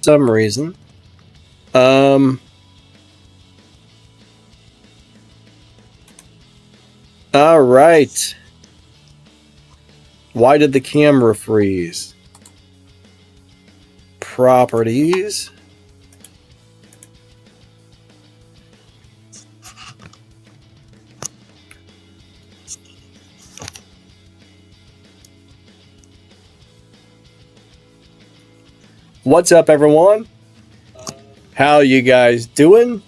some reason. All right. Why did the camera freeze? Properties. What's up, everyone? How you guys doing?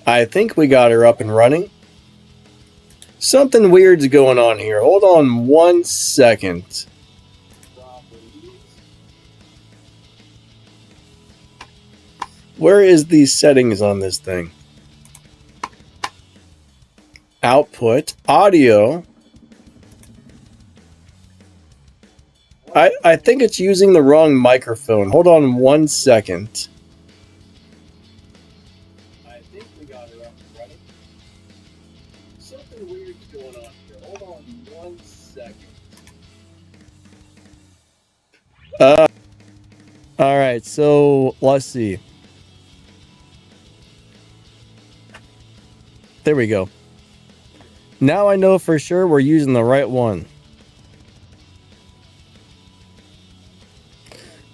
I think we got her up and running. Something weird's going on here. Hold on 1 second. Where is the settings on this thing? Output, audio. I think it's using the wrong microphone. Hold on 1 second. I think we got her up and running. Something weird's going on here. Hold on 1 second. All right, so let's see. There we go. Now I know for sure we're using the right one.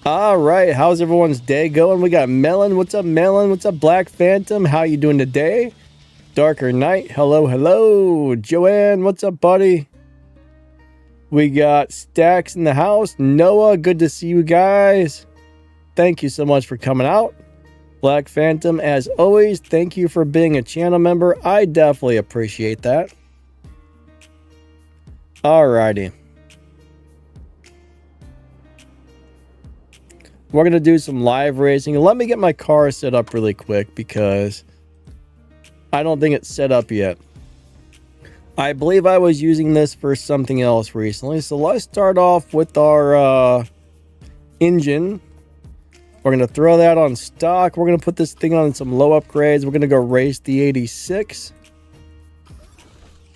All right, how's everyone's day going? We got Melon. What's up, Melon? What's up, Black Phantom? How you doing today? Darker Night. Hello, hello. Joanne, what's up, buddy? We got Stacks in the house. Noah, good to see you guys. Thank you so much for coming out. Black Phantom, as always, thank you for being a channel member. I definitely appreciate that. Alrighty. We're going to do some live racing. Let me get my car set up really quick because I don't think it's set up yet. I believe I was using this for something else recently. So let's start off with our engine. We're going to throw that on stock. We're going to put this thing on some low upgrades. We're going to go race the 86.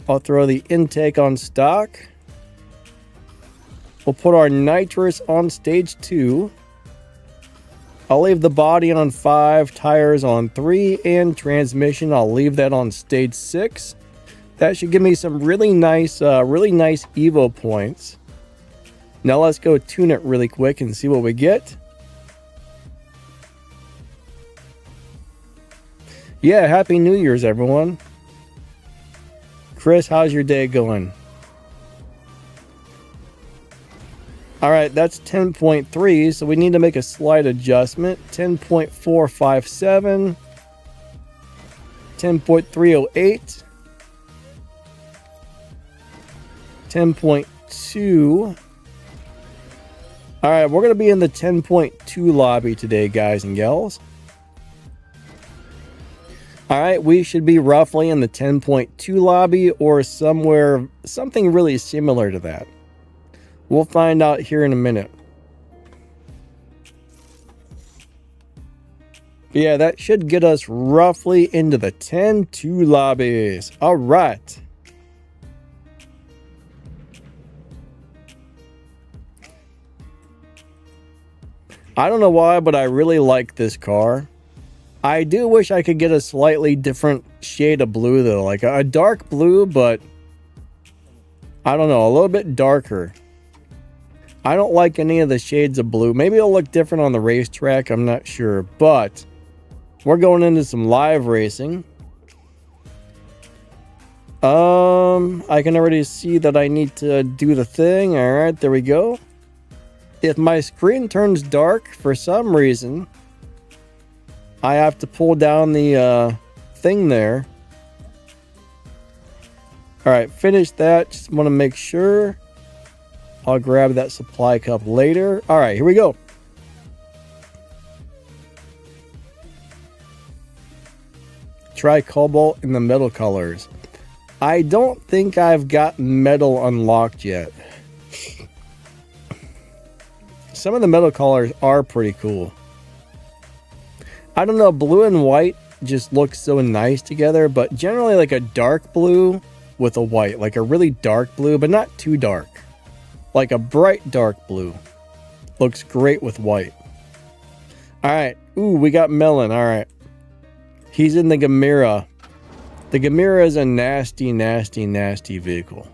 I'll throw the intake on stock. We'll put our nitrous on stage 2. I'll leave the body on 5, tires on 3, and transmission, I'll leave that on stage 6. That should give me some really nice Evo points. Now let's go tune it really quick and see what we get. Yeah, Happy New Year's, everyone. Chris, how's your day going? All right, that's 10.3, so we need to make a slight adjustment. 10.457, 10.308, 10.2. All right, we're going to be in the 10.2 lobby today, guys and gals. All right, we should be roughly in the 10.2 lobby or something really similar to that. We'll find out here in a minute. Yeah, that should get us roughly into the 10.2 lobbies. All right. I don't know why, but I really like this car. I do wish I could get a slightly different shade of blue, though. Like a dark blue, but I don't know, a little bit darker. I don't like any of the shades of blue. Maybe it'll look different on the racetrack. I'm not sure. But we're going into some live racing. I can already see that I need to do the thing. All right, there we go. If my screen turns dark for some reason, I have to pull down the thing there. All right, finish that. Just want to make sure. I'll grab that supply cup later. All right, here we go. Try cobalt in the metal colors. I don't think I've got metal unlocked yet. Some of the metal colors are pretty cool. I don't know, blue and white just looks so nice together, but generally like a dark blue with a white, like a really dark blue, but not too dark. Like a bright dark blue. Looks great with white. All right. Ooh, we got Melon. All right. He's in the Gamera. The Gamera is a nasty, nasty, nasty vehicle.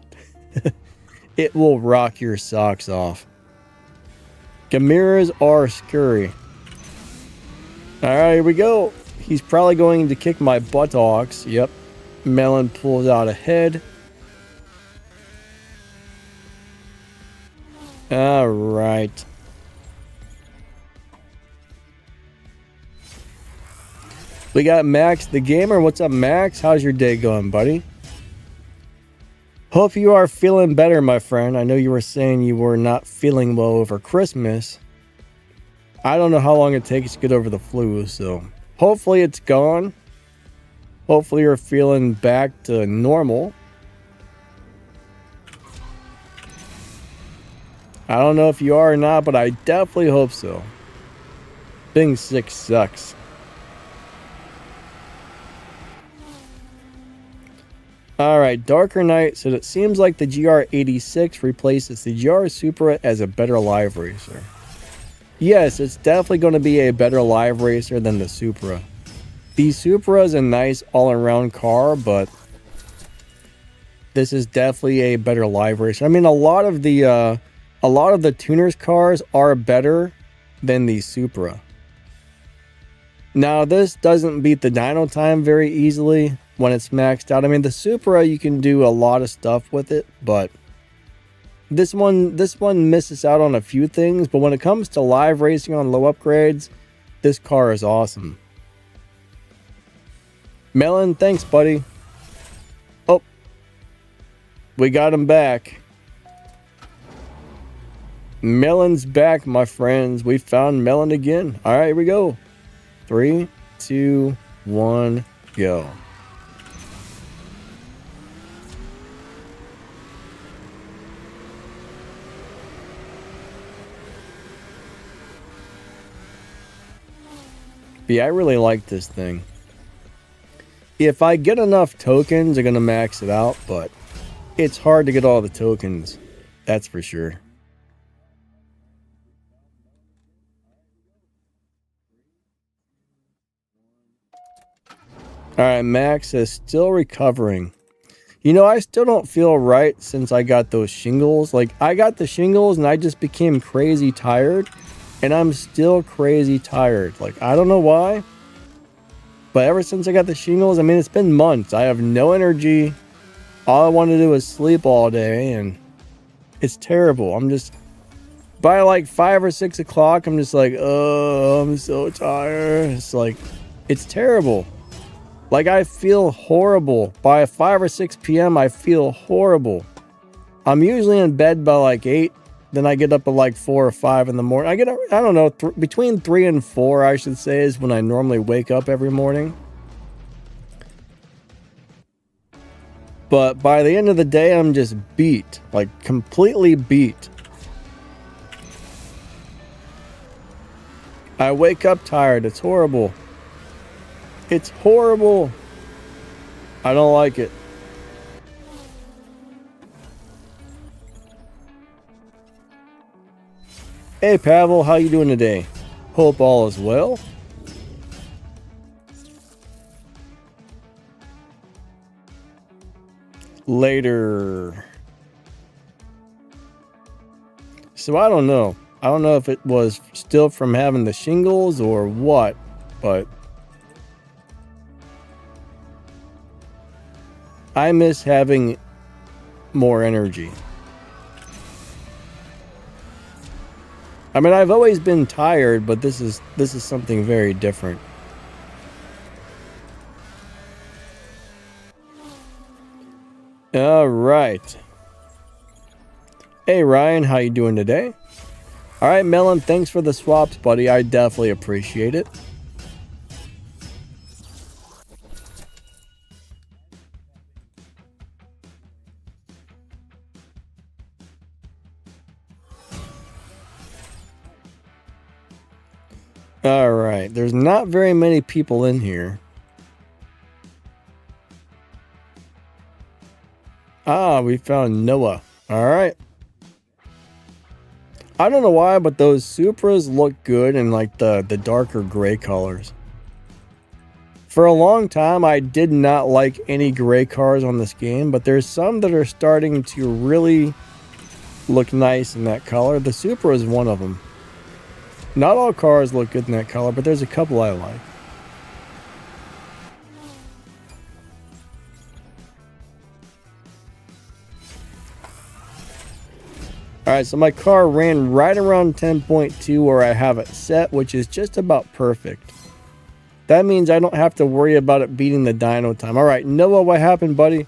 It will rock your socks off. Gameras are scary. All right, here we go. He's probably going to kick my buttocks. Yep. Melon pulls out ahead. All right. We got Max the Gamer. What's up, Max? How's your day going, buddy? Hope you are feeling better, my friend. I know you were saying you were not feeling well over Christmas. I don't know how long it takes to get over the flu, so hopefully it's gone. Hopefully you're feeling back to normal. I don't know if you are or not, but I definitely hope so. Being sick sucks. Alright, Darker Knight said it seems like the GR86 replaces the GR Supra as a better live racer. Yes, it's definitely going to be a better live racer than the Supra. The Supra is a nice all-around car, but this is definitely a better live racer. I mean, a lot of the tuners cars are better than the Supra. Now, this doesn't beat the dyno time very easily when it's maxed out. I mean, the Supra, you can do a lot of stuff with it, but this one misses out on a few things. But when it comes to live racing on low upgrades, this car is awesome. Melon, thanks, buddy. Oh, we got him back. Melon's back, my friends. We found Melon again. All right, here we go. 3, 2, 1, go. But yeah, I really like this thing. If I get enough tokens, I'm going to max it out, but it's hard to get all the tokens. That's for sure. Alright, Max is still recovering. You know, I still don't feel right since I got those shingles. Like, I got the shingles and I just became crazy tired. And I'm still crazy tired. Like, I don't know why. But ever since I got the shingles, I mean, it's been months. I have no energy. All I want to do is sleep all day. And it's terrible. I'm just... By like 5 or 6 o'clock, I'm just like, oh, I'm so tired. It's like, it's terrible. Like, I feel horrible. By 5 or 6 p.m., I feel horrible. I'm usually in bed by like 8. Then I get up at like 4 or 5 in the morning. I get up, I don't know, between 3 and 4, I should say, is when I normally wake up every morning. But by the end of the day, I'm just beat. Like, completely beat. I wake up tired. It's horrible. It's horrible. I don't like it. Hey Pavel, how you doing today? Hope all is well. Later. So I don't know. I don't know if it was still from having the shingles or what, but I miss having more energy. I mean, I've always been tired, but this is something very different. All right. Hey Ryan, how you doing today? All right, Melon, thanks for the swaps, buddy. I definitely appreciate it. All right, there's not very many people in here. Ah, we found Noah. All right. I don't know why, but those Supras look good in like the darker gray colors. For a long time, I did not like any gray cars on this game, but there's some that are starting to really look nice in that color. The Supra is one of them. Not all cars look good in that color, but there's a couple I like. Alright, so my car ran right around 10.2 where I have it set, which is just about perfect. That means I don't have to worry about it beating the dyno time. Alright, Noah, what happened, buddy?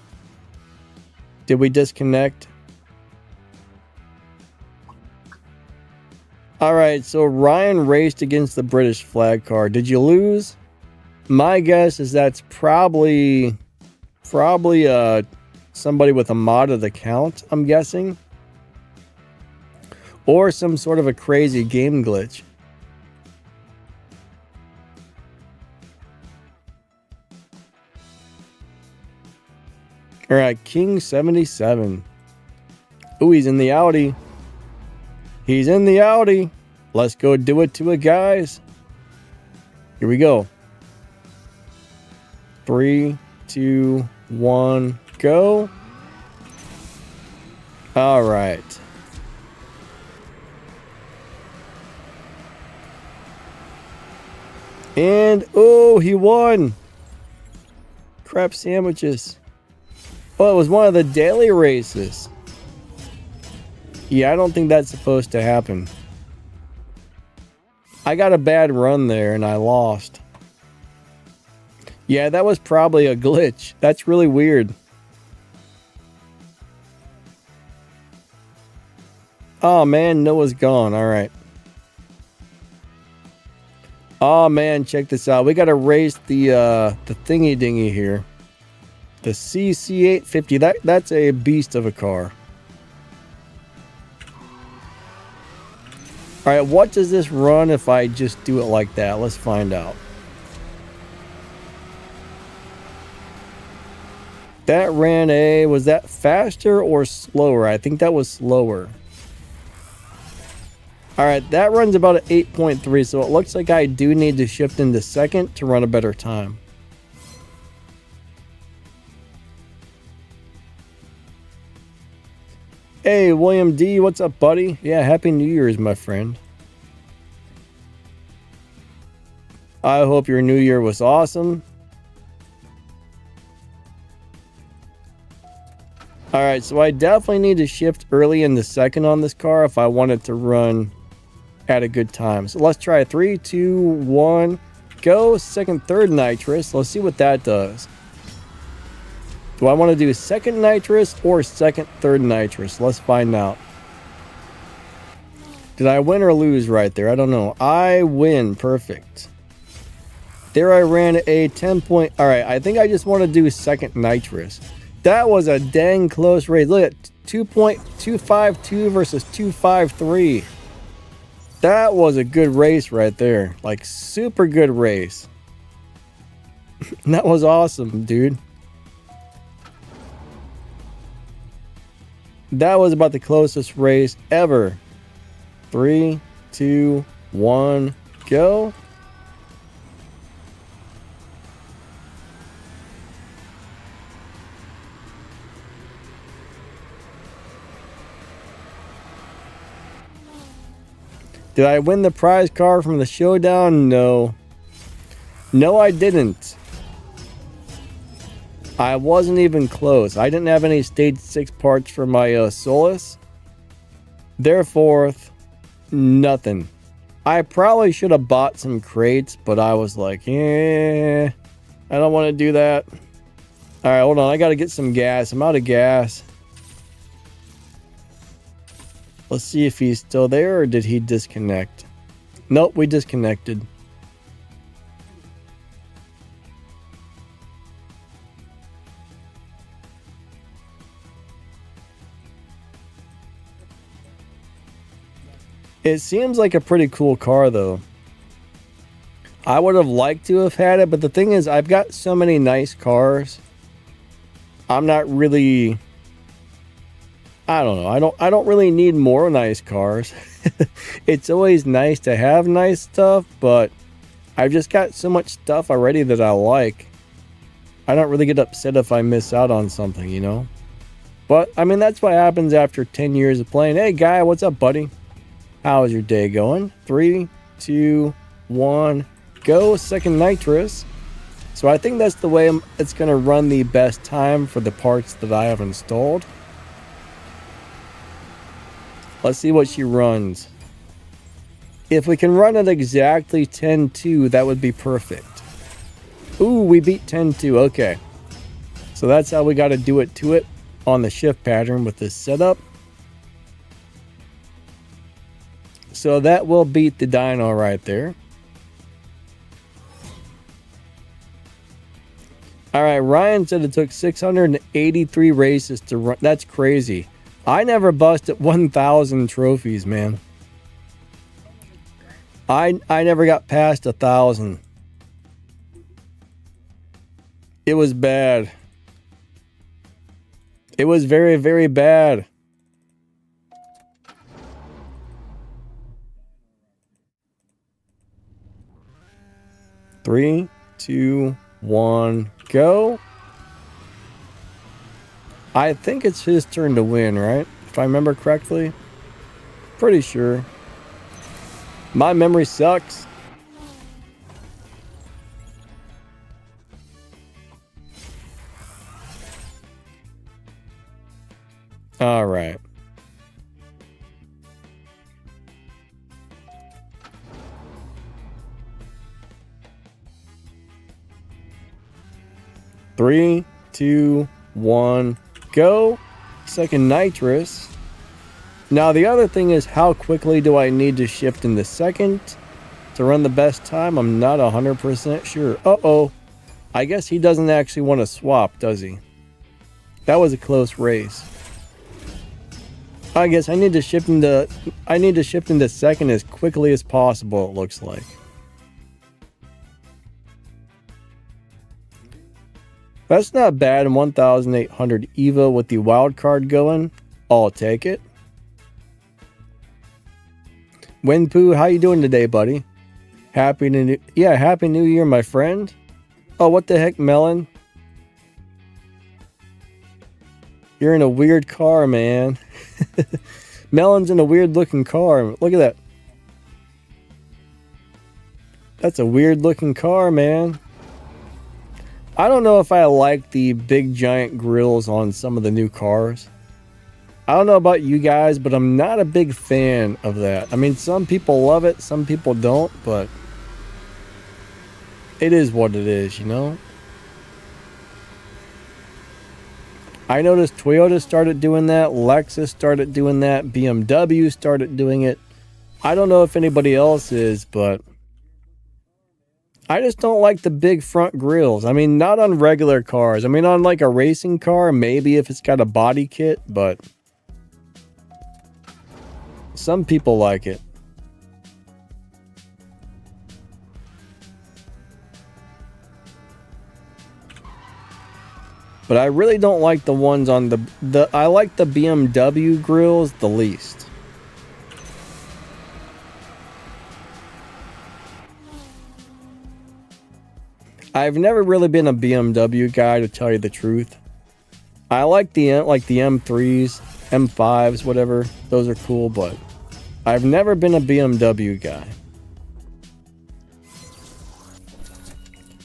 Did we disconnect? Alright, so Ryan raced against the British flag car. Did you lose? My guess is that's probably somebody with a modded account, I'm guessing. Or some sort of a crazy game glitch. Alright, King 77. Ooh, he's in the Audi. He's in the Audi. Let's go do it to it, guys. Here we go. 3, 2, 1, go. Alright. And, oh, he won. Crap sandwiches. Oh, it was one of the daily races. Yeah, I don't think that's supposed to happen. I got a bad run there and I lost. Yeah, that was probably a glitch. That's really weird. Oh man, Noah's gone. All right. Oh man, check this out. We got to race the thingy dingy here. The CC850. That's a beast of a car. All right, what does this run if I just do it like that? Let's find out. That ran a, was that faster or slower? I think that was slower. All right, that runs about an 8.3, so it looks like I do need to shift into second to run a better time. Hey, William D, what's up, buddy? Yeah, Happy New Year's, my friend. I hope your New Year was awesome. All right, so I definitely need to shift early in the second on this car if I want it to run at a good time. So let's try 3, 2, 1, go. Second, third nitrous. Let's see what that does. Do I want to do second nitrous or second, third nitrous? Let's find out. Did I win or lose right there? I don't know. I win. Perfect. There I ran a 10 point. All right, I think I just want to do second nitrous. That was a dang close race. Look at 2.252 versus 253. That was a good race right there. Like, super good race. That was awesome, dude. That was about the closest race ever. 3, 2, 1, go. Did I win the prize car from the showdown? No. No, I didn't. I wasn't even close. I didn't have any stage 6 parts for my Solus. Therefore, nothing. I probably should have bought some crates, but I was like, yeah, I don't want to do that. All right, hold on. I got to get some gas. I'm out of gas. Let's see if he's still there or did he disconnect? Nope, we disconnected. It seems like a pretty cool car though. I would have liked to have had it, but the thing is, I've got so many nice cars. I'm not really I don't know. I don't really need more nice cars. It's always nice to have nice stuff, but I've just got so much stuff already that I like. I don't really get upset if I miss out on something, you know? But, I mean, that's what happens after 10 years of playing. Hey, guy, what's up, buddy? How's your day going? 3, 2, 1, go. Second nitrous. So I think that's the way it's going to run the best time for the parts that I have installed. Let's see what she runs. If we can run it exactly 10-2, that would be perfect. Ooh, we beat 10-2. Okay. So that's how we got to do it to it on the shift pattern with this setup. So that will beat the dyno right there. All right, Ryan said it took 683 races to run. That's crazy. I never busted 1,000 trophies, man. I never got past 1,000. It was bad. It was very, very bad. Three, 2, 1, go. I think it's his turn to win, right? If I remember correctly. Pretty sure. My memory sucks. All right. Three, 2, 1, go. Second nitrous. Now the other thing is, how quickly do I need to shift into second to run the best time? I'm not 100% sure. Uh-oh. I guess he doesn't actually want to swap, does he? That was a close race. I guess I need to shift into second as quickly as possible, it looks like. That's not bad. 1,800 EVO with the wild card going. I'll take it. Winpoo, how you doing today, buddy? Happy New Year, my friend. Oh, what the heck, Melon? You're in a weird car, man. Melon's in a weird looking car. Look at that. That's a weird looking car, man. I don't know if I like the big giant grills on some of the new cars. I don't know about you guys, but I'm not a big fan of that. I mean, some people love it, some people don't, but it is what it is, you know? I noticed Toyota started doing that, Lexus started doing that, BMW started doing it. I don't know if anybody else is, but I just don't like the big front grills. I mean, not on regular cars. I mean, on like a racing car, maybe if it's got a body kit, but some people like it. But I really don't like the ones on I like the BMW grills the least. I've never really been a BMW guy, to tell you the truth. I like the M3s, M5s, whatever. Those are cool, but I've never been a BMW guy.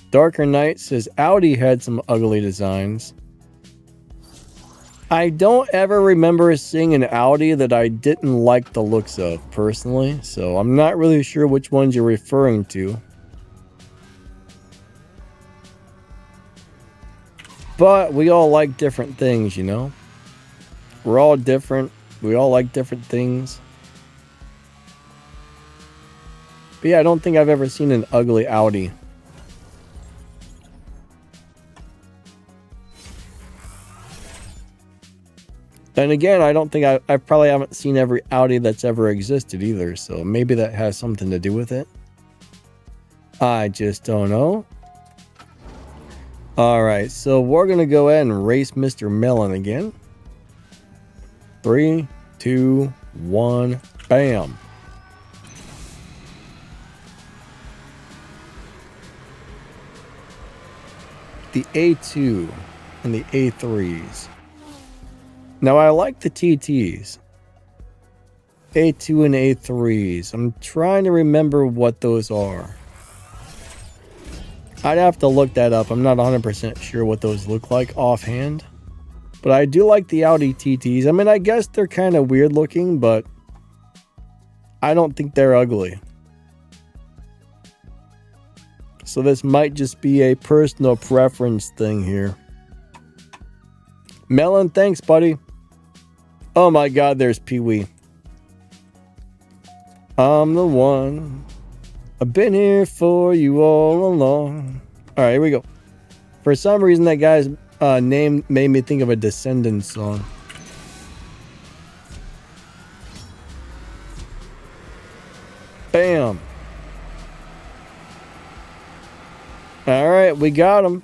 Darker Knight says Audi had some ugly designs. I don't ever remember seeing an Audi that I didn't like the looks of, personally, so I'm not really sure which ones you're referring to. But we all like different things, you know? We're all different. We all like different things. But yeah, I don't think I've ever seen an ugly Audi. And again, I don't think I probably haven't seen every Audi that's ever existed either, so maybe that has something to do with it. I just don't know. Alright, so we're going to go ahead and race Mr. Melon again. 3, 2, 1, bam. The A2 and the A3s. Now I like the TTs. A2 and A3s. I'm trying to remember what those are. I'd have to look that up. I'm not 100% sure what those look like offhand. But I do like the Audi TTs. I mean, I guess they're kind of weird looking, but I don't think they're ugly. So this might just be a personal preference thing here. Melon, thanks, buddy. Oh my God, there's Pee-wee. I'm the one. I've been here for you all along. All right, here we go. For some reason, that guy's name made me think of a Descendants song. Bam. All right, we got him.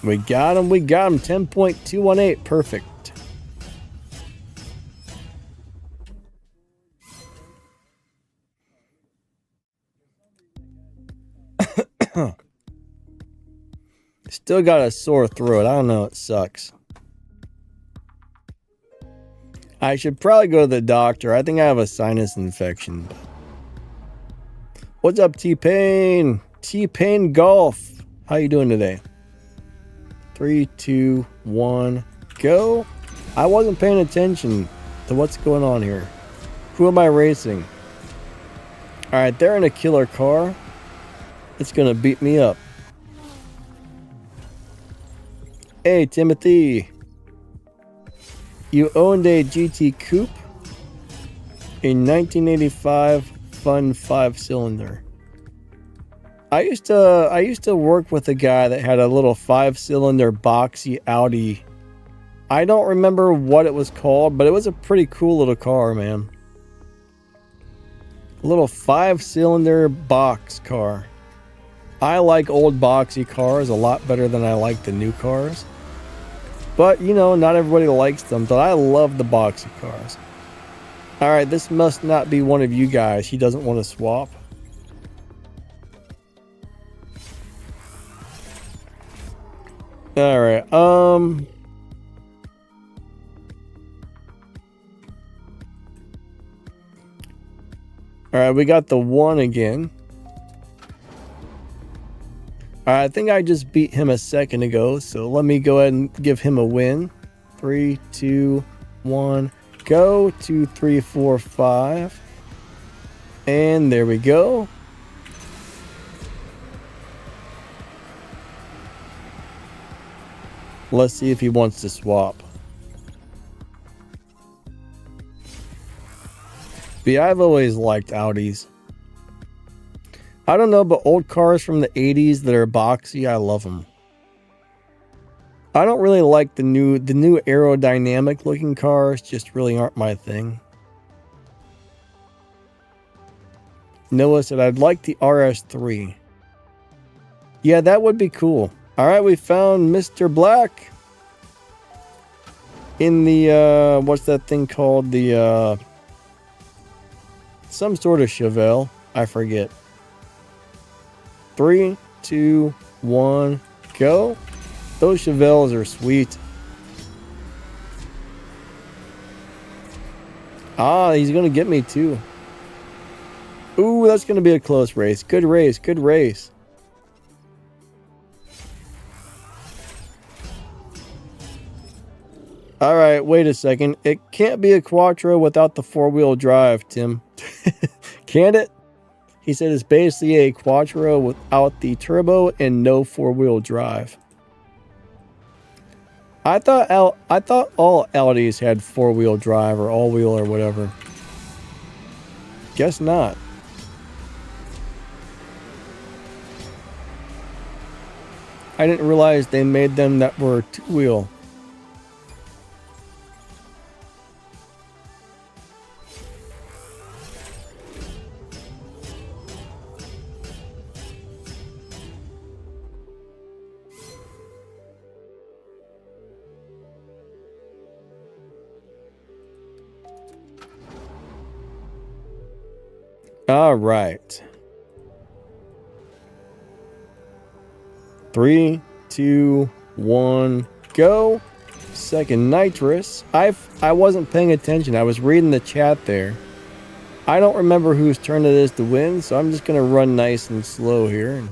We got him. 10.218. Perfect. Still got a sore throat. I don't know. It sucks. I should probably go to the doctor. I think I have a sinus infection. What's up, T-Pain? T-Pain Golf. How you doing today? 3, 2, 1, go. I wasn't paying attention to what's going on here. Who am I racing? All right, they're in a killer car. It's going to beat me up. Hey, Timothy. You owned a GT Coupe? A 1985 fun 5-cylinder. I used to work with a guy that had a little 5-cylinder boxy Audi. I don't remember what it was called, but it was a pretty cool little car, man. A little 5-cylinder box car. I like old boxy cars a lot better than I like the new cars. But, you know, not everybody likes them, but I love the boxy cars. Alright, this must not be one of you guys. He doesn't want to swap. Alright, Alright, we got the 1 again. I think I just beat him a second ago, so let me go ahead and give him a win. 3, 2, 1, go. 2, 3, 4, 5. And there we go. Let's see if he wants to swap. But yeah, I've always liked Audis. I don't know, but old cars from the 80s that are boxy, I love them. I don't really like the new aerodynamic looking cars, just really aren't my thing. Noah said, I'd like the RS3. Yeah, that would be cool. All right, we found Mr. Black in the, what's that thing called? The, some sort of Chevelle. I forget. 3, 2, 1, go. Those Chevelles are sweet. Ah, he's going to get me too. Ooh, that's going to be a close race. Good race, good race. All right, wait a second. It can't be a Quattro without the 4-wheel drive, Tim. Can it? He said it's basically a Quattro without the turbo and no 4-wheel drive. I thought all Audis had 4-wheel drive or all-wheel or whatever. Guess not. I didn't realize they made them that were 2-wheel. All right. 3, 2, 1, go. Second nitrous. I wasn't paying attention. I was reading the chat there. I don't remember whose turn it is to win, so I'm just gonna run nice and slow here.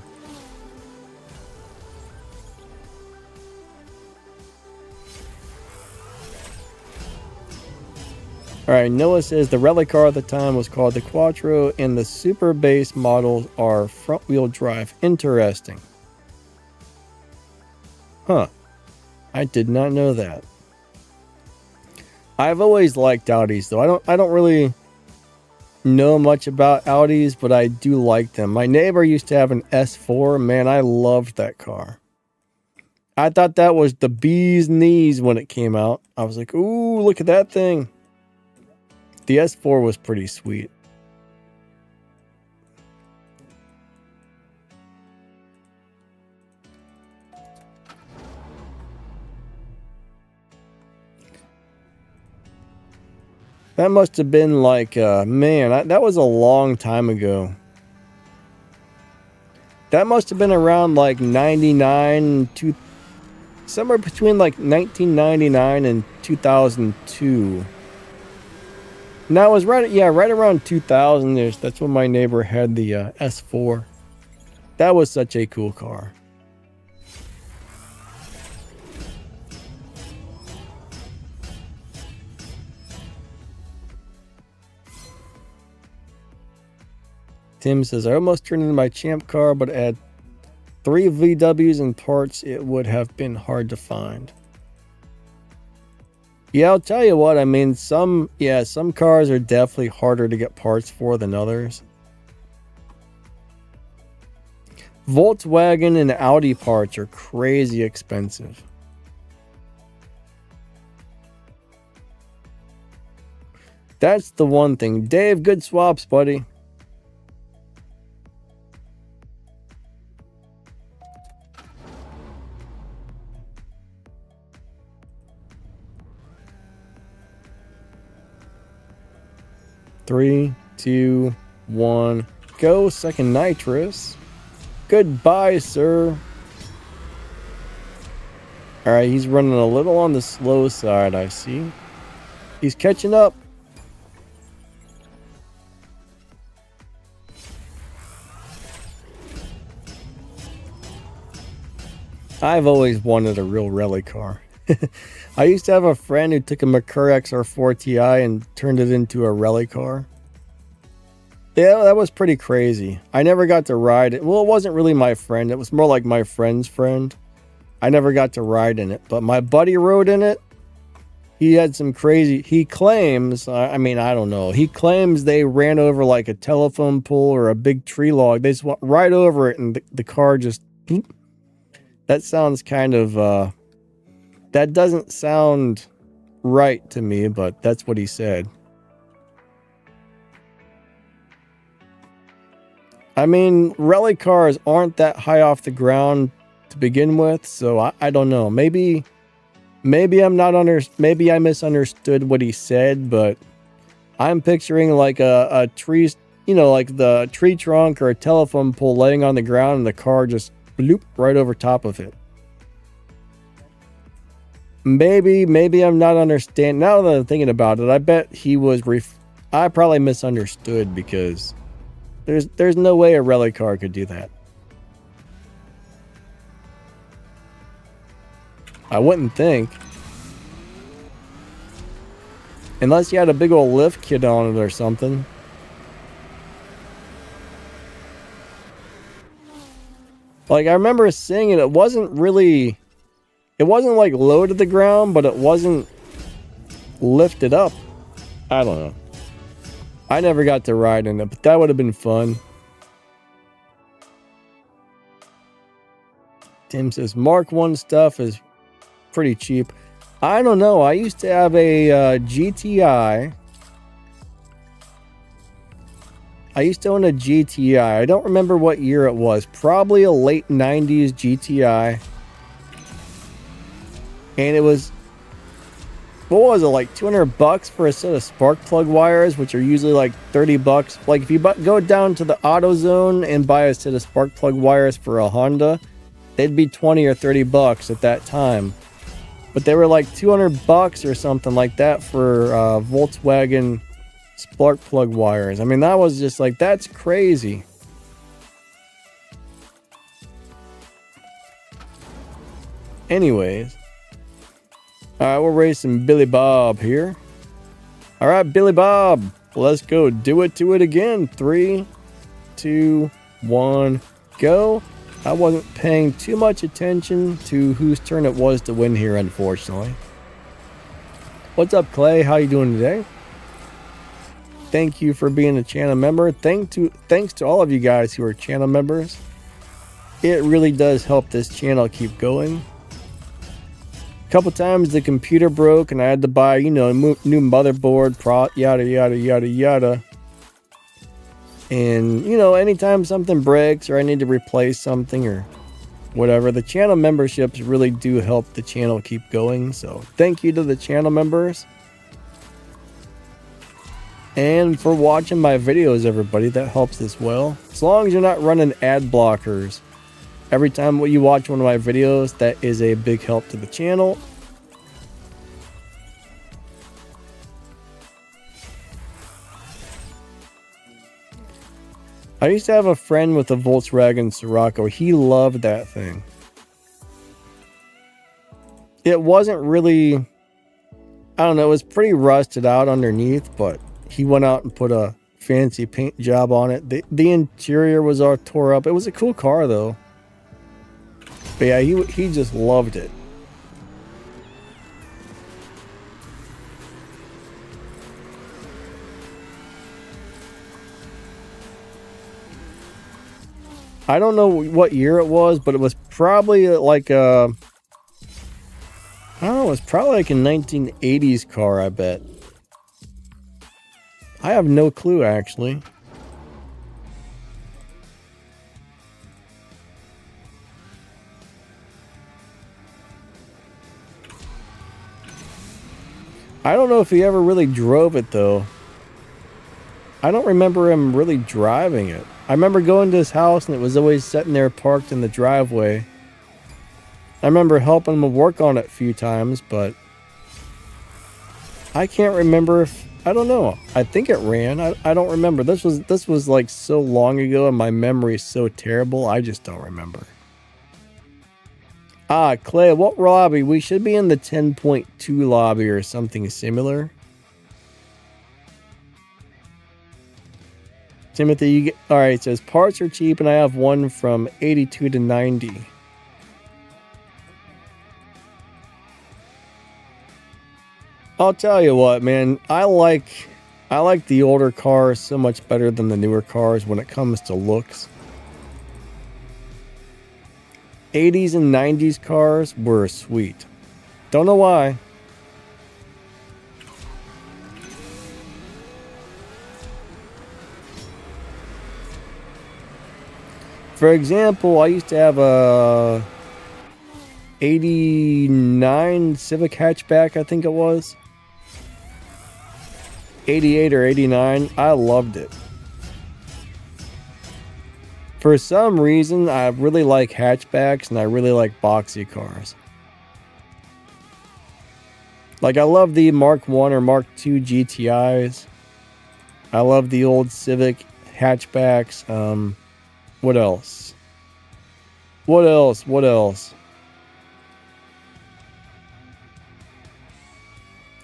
Alright, Noah says the rally car at the time was called the Quattro and the super base models are front wheel drive. Interesting. Huh. I did not know that. I've always liked Audis though. I don't really know much about Audis, but I do like them. My neighbor used to have an S4. Man, I loved that car. I thought that was the bee's knees when it came out. I was like, ooh, look at that thing. The S4 was pretty sweet. That must have been like, man, that was a long time ago. That must have been around like 99, somewhere between like 1999 and 2002. And that was right around 2000. That's when my neighbor had the S4. That was such a cool car. Tim says, I almost turned into my champ car, but at 3 VWs and parts, it would have been hard to find. Yeah, I'll tell you what, I mean, some cars are definitely harder to get parts for than others. Volkswagen and Audi parts are crazy expensive. That's the one thing. Dave, good swaps, buddy. Three, 2, 1, go. Second nitrous. Goodbye, sir. Alright, he's running a little on the slow side, I see. He's catching up. I've always wanted a real rally car. I used to have a friend who took a Mercury XR4 Ti and turned it into a rally car. Yeah, that was pretty crazy. I never got to ride it. Well, it wasn't really my friend. It was more like my friend's friend. I never got to ride in it, but my buddy rode in it. He had some crazy... He claims... I mean, I don't know. He claims they ran over like a telephone pole or a big tree log. They just went right over it and the car just... That sounds kind of... That doesn't sound right to me, but that's what he said. I mean, rally cars aren't that high off the ground to begin with, so I don't know. Maybe maybe I misunderstood what he said, but I'm picturing like a tree, you know, like the tree trunk or a telephone pole laying on the ground and the car just bloop right over top of it. Maybe I'm not understanding. Now that I'm thinking about it, I bet he was I probably misunderstood because there's no way a rally car could do that. I wouldn't think. Unless you had a big old lift kit on it or something. Like, I remember seeing it. It wasn't like low to the ground, but it wasn't lifted up. I don't know. I never got to ride in it, but that would have been fun. Tim says Mark 1 stuff is pretty cheap. I don't know. I used to have a GTI. I used to own a GTI. I don't remember what year it was. Probably a late 90s GTI. And it was what was it, like $200 for a set of spark plug wires, which are usually like $30. Like if you go down to the AutoZone and buy a set of spark plug wires for a Honda, they'd be 20 or $30 at that time. But they were like $200 or something like that for Volkswagen spark plug wires. I mean, that was just like, that's crazy. Anyways, all right, we're racing Billy Bob here. All right, Billy Bob, let's go. Do it to it again. 3, 2, 1, go. I wasn't paying too much attention to whose turn it was to win here, unfortunately. What's up, Clay? How you doing today? Thank you for being a channel member. Thanks to all of you guys who are channel members. It really does help this channel keep going. A couple times the computer broke and I had to buy, you know, a new motherboard, yada, yada, yada, yada. And, you know, anytime something breaks or I need to replace something or whatever, the channel memberships really do help the channel keep going. So thank you to the channel members. And for watching my videos, everybody, that helps as well. As long as you're not running ad blockers. Every time you watch one of my videos, that is a big help to the channel. I used to have a friend with a Volkswagen Scirocco. He loved that thing. It wasn't really, I don't know, it was pretty rusted out underneath, but he went out and put a fancy paint job on it. The interior was all tore up. It was a cool car though. But yeah, he just loved it. I don't know what year it was, but it was probably like a, I don't know, it was probably like a 1980s car, I bet. I have no clue, actually. I don't know if he ever really drove it, though. I don't remember him really driving it. I remember going to his house, and it was always sitting there parked in the driveway. I remember helping him work on it a few times, but I can't remember if, I don't know. I think it ran. I don't remember. This was like so long ago, and my memory is so terrible, I just don't remember. Ah, Clay, what lobby? We should be in the 10.2 lobby or something similar. Timothy, you get, all right, it says parts are cheap, and I have one from 82 to 90. I'll tell you what, man, I like the older cars so much better than the newer cars when it comes to looks. 80s and 90s cars were sweet. Don't know why. For example, I used to have a 89 Civic hatchback, I think it was. 88 or 89. I loved it. For some reason, I really like hatchbacks and I really like boxy cars. Like, I love the Mark 1 or Mark 2 GTIs. I love the old Civic hatchbacks. What else? What else?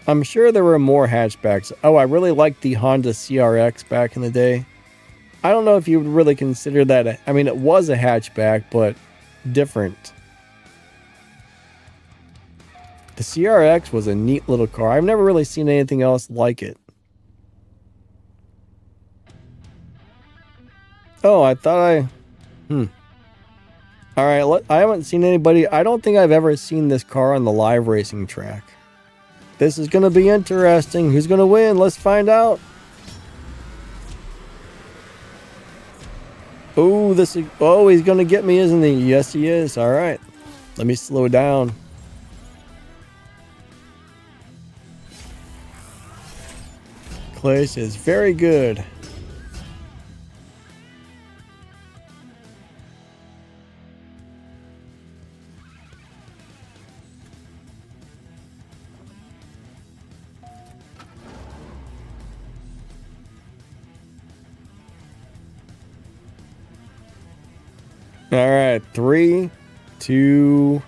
I'm sure there were more hatchbacks. Oh, I really liked the Honda CRX back in the day. I don't know if you would really consider that. I mean, it was a hatchback, but different. The CRX was a neat little car. I've never really seen anything else like it. Oh, I thought all right, I haven't seen anybody. I don't think I've ever seen this car on the live racing track. This is going to be interesting. Who's going to win? Let's find out. Oh, he's going to get me, isn't he? Yes, he is. All right. Let me slow down. place is very good. All right, 3, 2,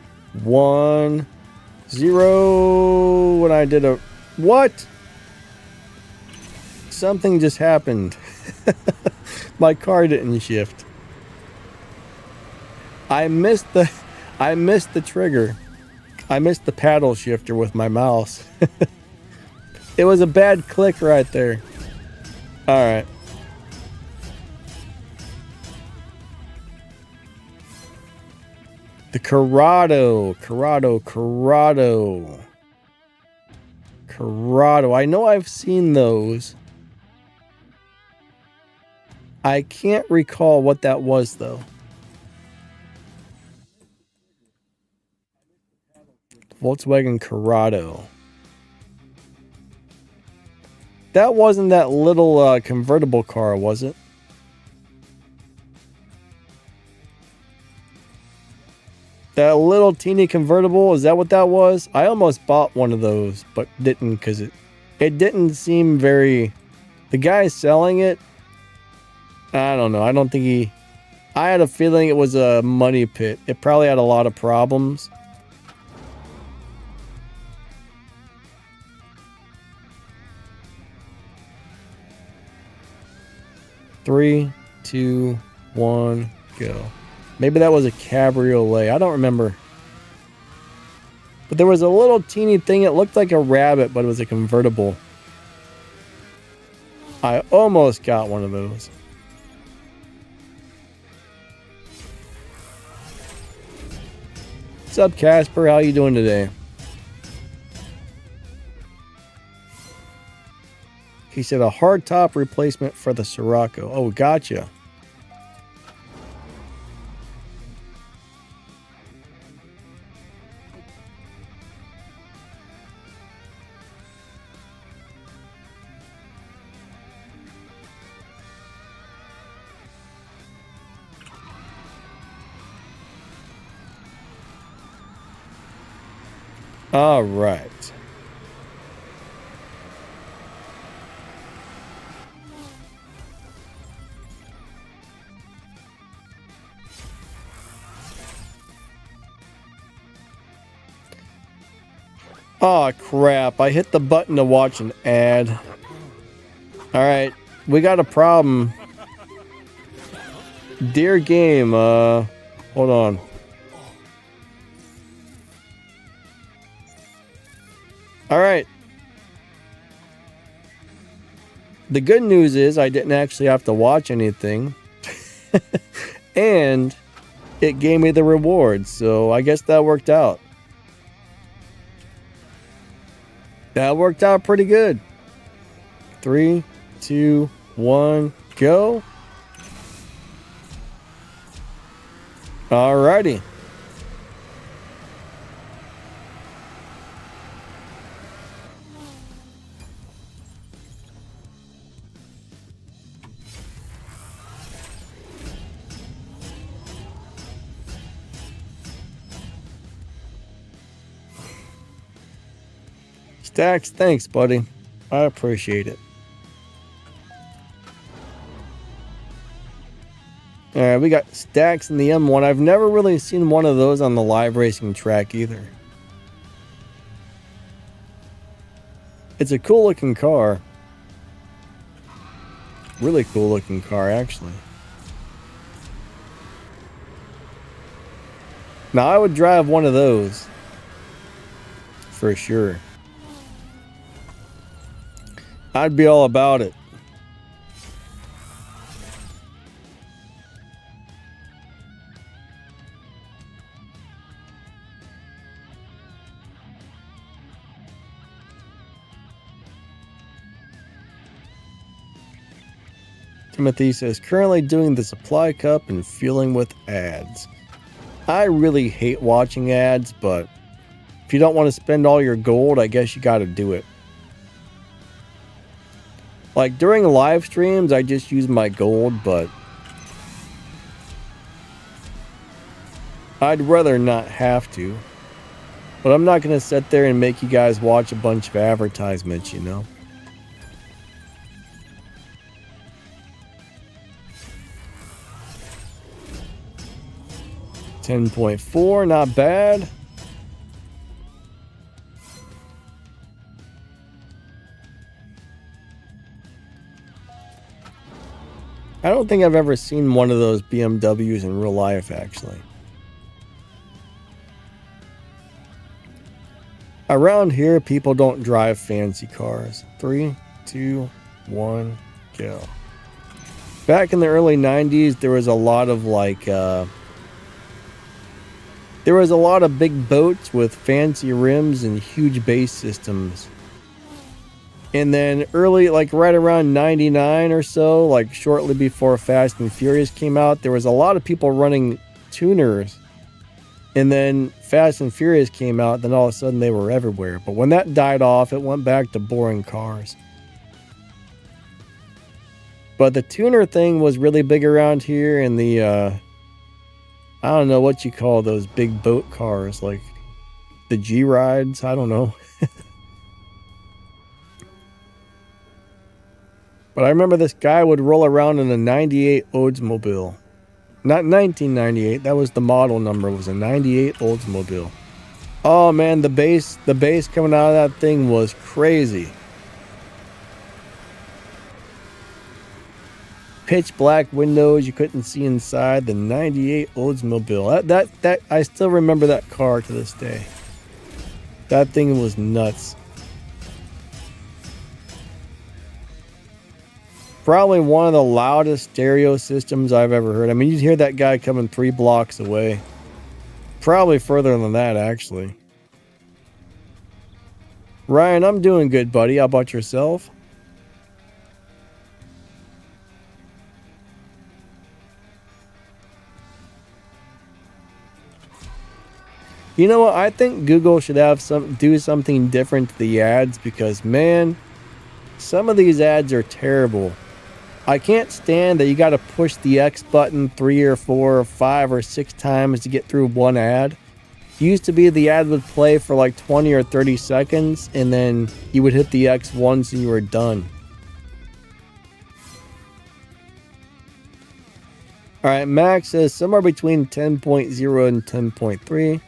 1, 0. When I did a what? Something just happened. My car didn't shift. I missed the trigger. I missed the paddle shifter with my mouse. It was a bad click right there. All right. The Corrado. I know I've seen those. I can't recall what that was, though. Volkswagen Corrado. That wasn't that little convertible car, was it? That little teeny convertible, is that what that was? I almost bought one of those, but didn't because it didn't seem very... The guy selling it, I don't know. I don't think he... I had a feeling it was a money pit. It probably had a lot of problems. Three, 2, 1, go. Maybe that was a cabriolet. I don't remember. But there was a little teeny thing. It looked like a rabbit, but it was a convertible. I almost got one of those. What's up, Casper? How you doing today? He said a hardtop replacement for the Sirocco. Oh, gotcha. All right. Oh, crap. I hit the button to watch an ad. All right. We got a problem. Dear game, hold on. All right. The good news is I didn't actually have to watch anything. And it gave me the reward, so I guess that worked out. That worked out pretty good. 3, 2, 1, go. Alrighty. Stacks, thanks, buddy. I appreciate it. Alright, we got Stacks in the M1. I've never really seen one of those on the live racing track either. It's a cool looking car. Really cool looking car, actually. Now, I would drive one of those. For sure. I'd be all about it. Timothy says, currently doing the supply cup and fueling with ads. I really hate watching ads, but if you don't want to spend all your gold, I guess you got to do it. Like during live streams, I just use my gold, but I'd rather not have to. But I'm not going to sit there and make you guys watch a bunch of advertisements, you know? $10.4, not bad. I don't think I've ever seen one of those BMWs in real life, actually. Around here, people don't drive fancy cars. 3, 2, 1, go. Back in the early 90s, there was a lot of like... there was a lot of big boats with fancy rims and huge bass systems. And then early, like right around 99 or so, like shortly before Fast and Furious came out, there was a lot of people running tuners. And then Fast and Furious came out, then all of a sudden they were everywhere. But when that died off, it went back to boring cars. But the tuner thing was really big around here, and the, I don't know what you call those big boat cars, like the G-Rides, I don't know. But I remember this guy would roll around in a 98 Oldsmobile. Not 1998, that was the model number, it was a 98 Oldsmobile. Oh man, the bass coming out of that thing was crazy. Pitch black windows, you couldn't see inside the 98 Oldsmobile. That I still remember that car to this day. That thing was nuts. Probably one of the loudest stereo systems I've ever heard. I mean, you'd hear that guy coming 3 blocks away. Probably further than that, actually. Ryan, I'm doing good, buddy. How about yourself? You know what? I think Google should have do something different to the ads, because, man, some of these ads are terrible. I can't stand that you got to push the X button 3 or 4 or 5 or 6 times to get through one ad. It used to be the ad would play for like 20 or 30 seconds, and then you would hit the X once and you were done. Alright, Max says somewhere between 10.0 and 10.3.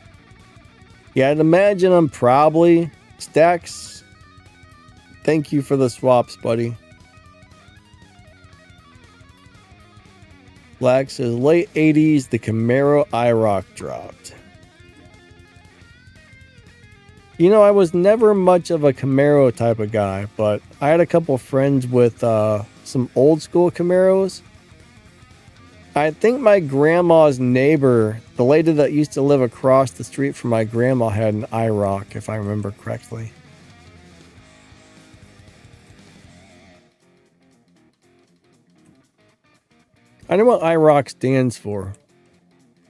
Yeah, I'd imagine I'm probably... Stacks, thank you for the swaps, buddy. Black says late 80s, the Camaro IROC dropped. You know, I was never much of a Camaro type of guy, but I had a couple friends with some old school Camaros. I think my grandma's neighbor, the lady that used to live across the street from my grandma, had an IROC, if I remember correctly. I know what IROC stands for.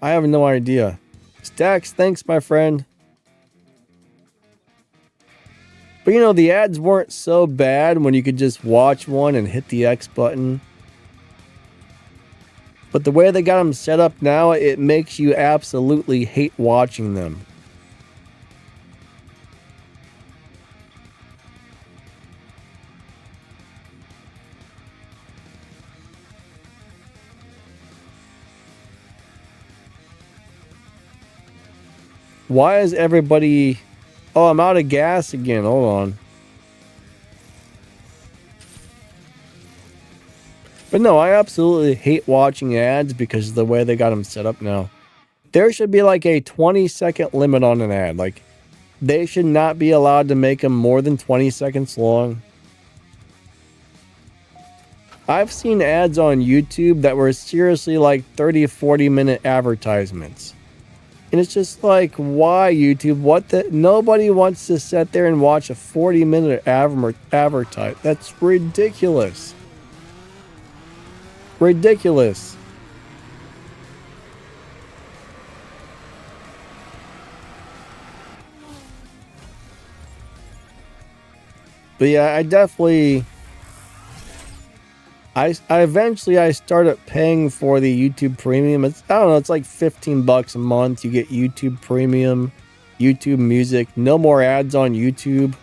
I have no idea. Stacks, thanks, my friend. But you know, the ads weren't so bad when you could just watch one and hit the X button. But the way they got them set up now, it makes you absolutely hate watching them. Why is everybody... Oh, I'm out of gas again. Hold on. But no, I absolutely hate watching ads because of the way they got them set up now. There should be like a 20-second limit on an ad. Like, they should not be allowed to make them more than 20 seconds long. I've seen ads on YouTube that were seriously like 30-40 minute advertisements. And it's just like, why YouTube? What the? Nobody wants to sit there and watch a 40-minute advertise. That's ridiculous. Ridiculous. But yeah, I definitely I eventually started paying for the YouTube Premium. I don't know, it's like $15 a month. You get YouTube Premium, YouTube Music, no more ads on YouTube.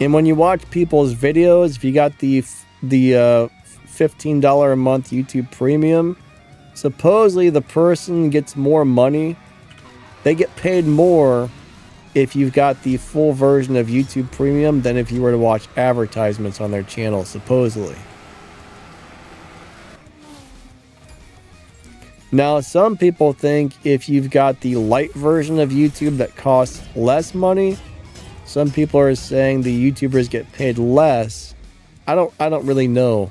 And when you watch people's videos, if you got the $15 a month YouTube Premium, supposedly the person gets more money. They get paid more if you've got the full version of YouTube Premium than if you were to watch advertisements on their channel, supposedly. Now, some people think if you've got the light version of YouTube that costs less money, some people are saying the YouTubers get paid less. I don't really know.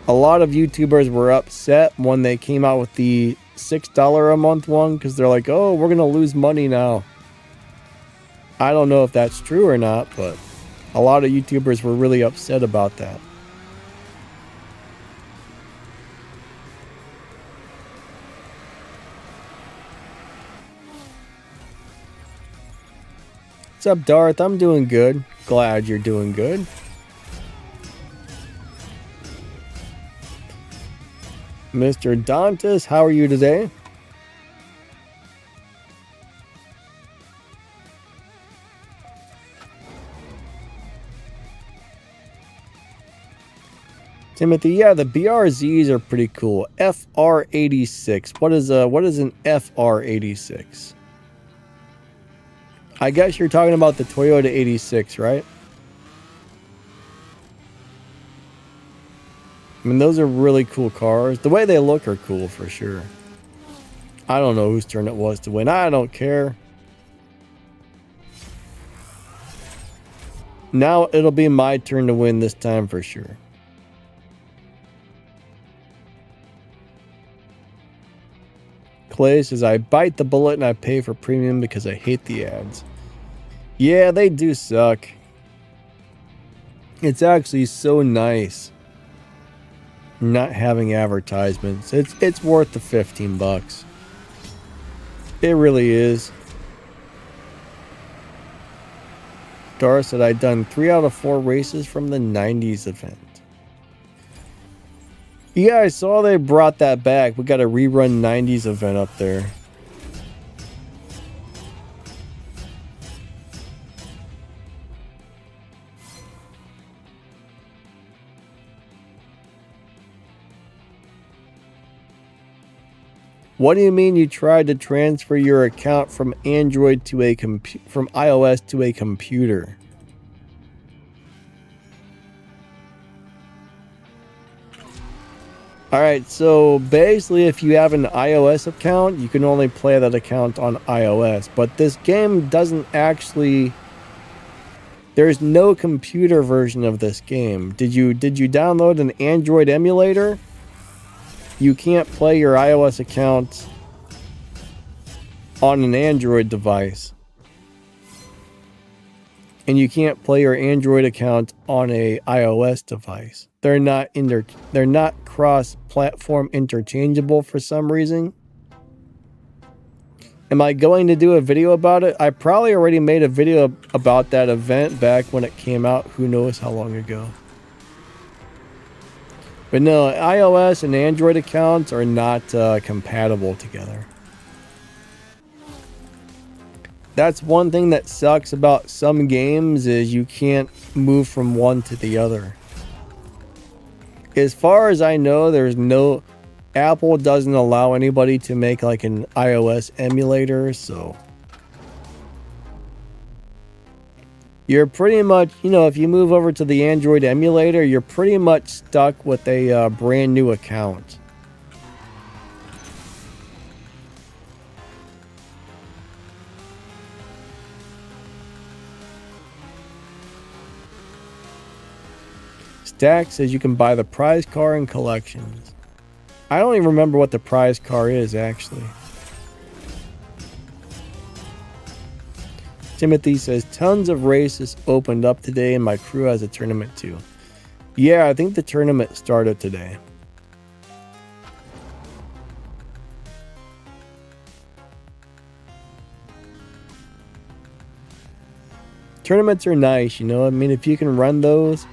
A lot of YouTubers were upset when they came out with the $6 a month one because they're like, oh, we're going to lose money now. I don't know if that's true or not, but a lot of YouTubers were really upset about that. What's up, Darth? I'm doing good. Glad you're doing good. Mr. Dantas, how are you today? Timothy, yeah, the BRZs are pretty cool. FR86. What is an FR86? I guess you're talking about the Toyota 86, right? I mean, those are really cool cars. The way they look are cool for sure. I don't know whose turn it was to win. I don't care. Now it'll be my turn to win this time for sure. Clay says, I bite the bullet and I pay for premium because I hate the ads. Yeah, they do suck. It's actually so nice not having advertisements. It's worth the $15. It really is. Dara said I'd done 3 out of 4 races from the 90s event. Yeah, I saw they brought that back. We got a rerun 90s event up there. What do you mean you tried to transfer your account from Android to from iOS to a computer? Alright, so basically if you have an iOS account, you can only play that account on iOS. But this game doesn't actually... There's no computer version of this game. Did you download an Android emulator? You can't play your iOS account on an Android device. And you can't play your Android account on a iOS device. They're not cross-platform interchangeable for some reason. Am I going to do a video about it? I probably already made a video about that event back when it came out. Who knows how long ago. But no, iOS and Android accounts are not compatible together. That's one thing that sucks about some games is you can't move from one to the other. As far as I know, Apple doesn't allow anybody to make like an iOS emulator, so you're pretty much, if you move over to the Android emulator, you're pretty much stuck with a brand new account. Stack says you can buy the prize car in collections. I don't even remember what the prize car is, actually. Timothy says, tons of races opened up today and my crew has a tournament too. Yeah, I think the tournament started today. Tournaments are nice, you know. I mean, if you can run those,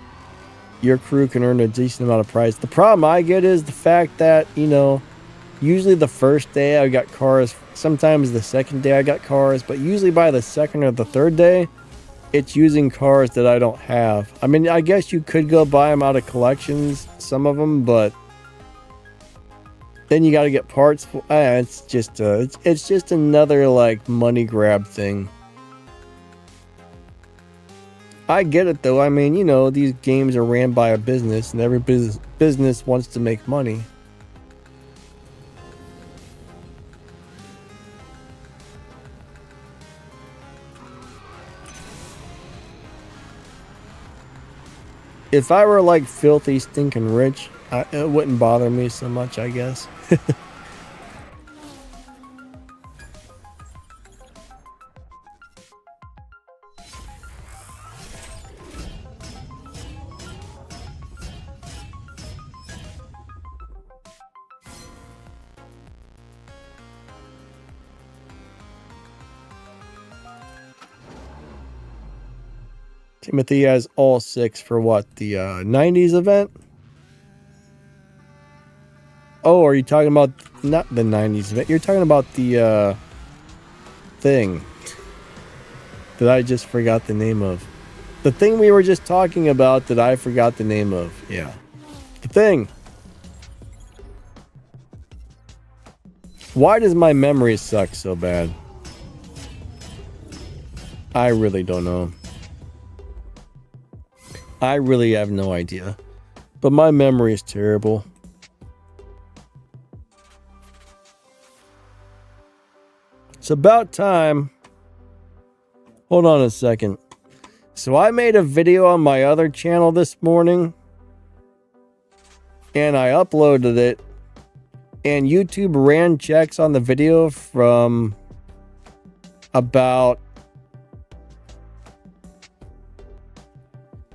your crew can earn a decent amount of prize. The problem I get is the fact that, you know, usually the first day I got cars, sometimes the second day I got cars, but usually by the second or the third day, it's using cars that I don't have. I mean, I guess you could go buy them out of collections, some of them, but then you got to get parts. It's just another like money grab thing. I get it though. I mean, you know, these games are ran by a business, and every business wants to make money. If I were like filthy stinking rich, it wouldn't bother me so much, I guess. Timothy has all 6 for what? The 90s event? Oh, are you talking about not the 90s event? You're talking about the thing that I just forgot the name of. The thing we were just talking about that I forgot the name of. Yeah. The thing. Why does my memory suck so bad? I really don't know. I really have no idea. But my memory is terrible. It's about time. Hold on a second. So I made a video on my other channel this morning. And I uploaded it. And YouTube ran checks on the video from about...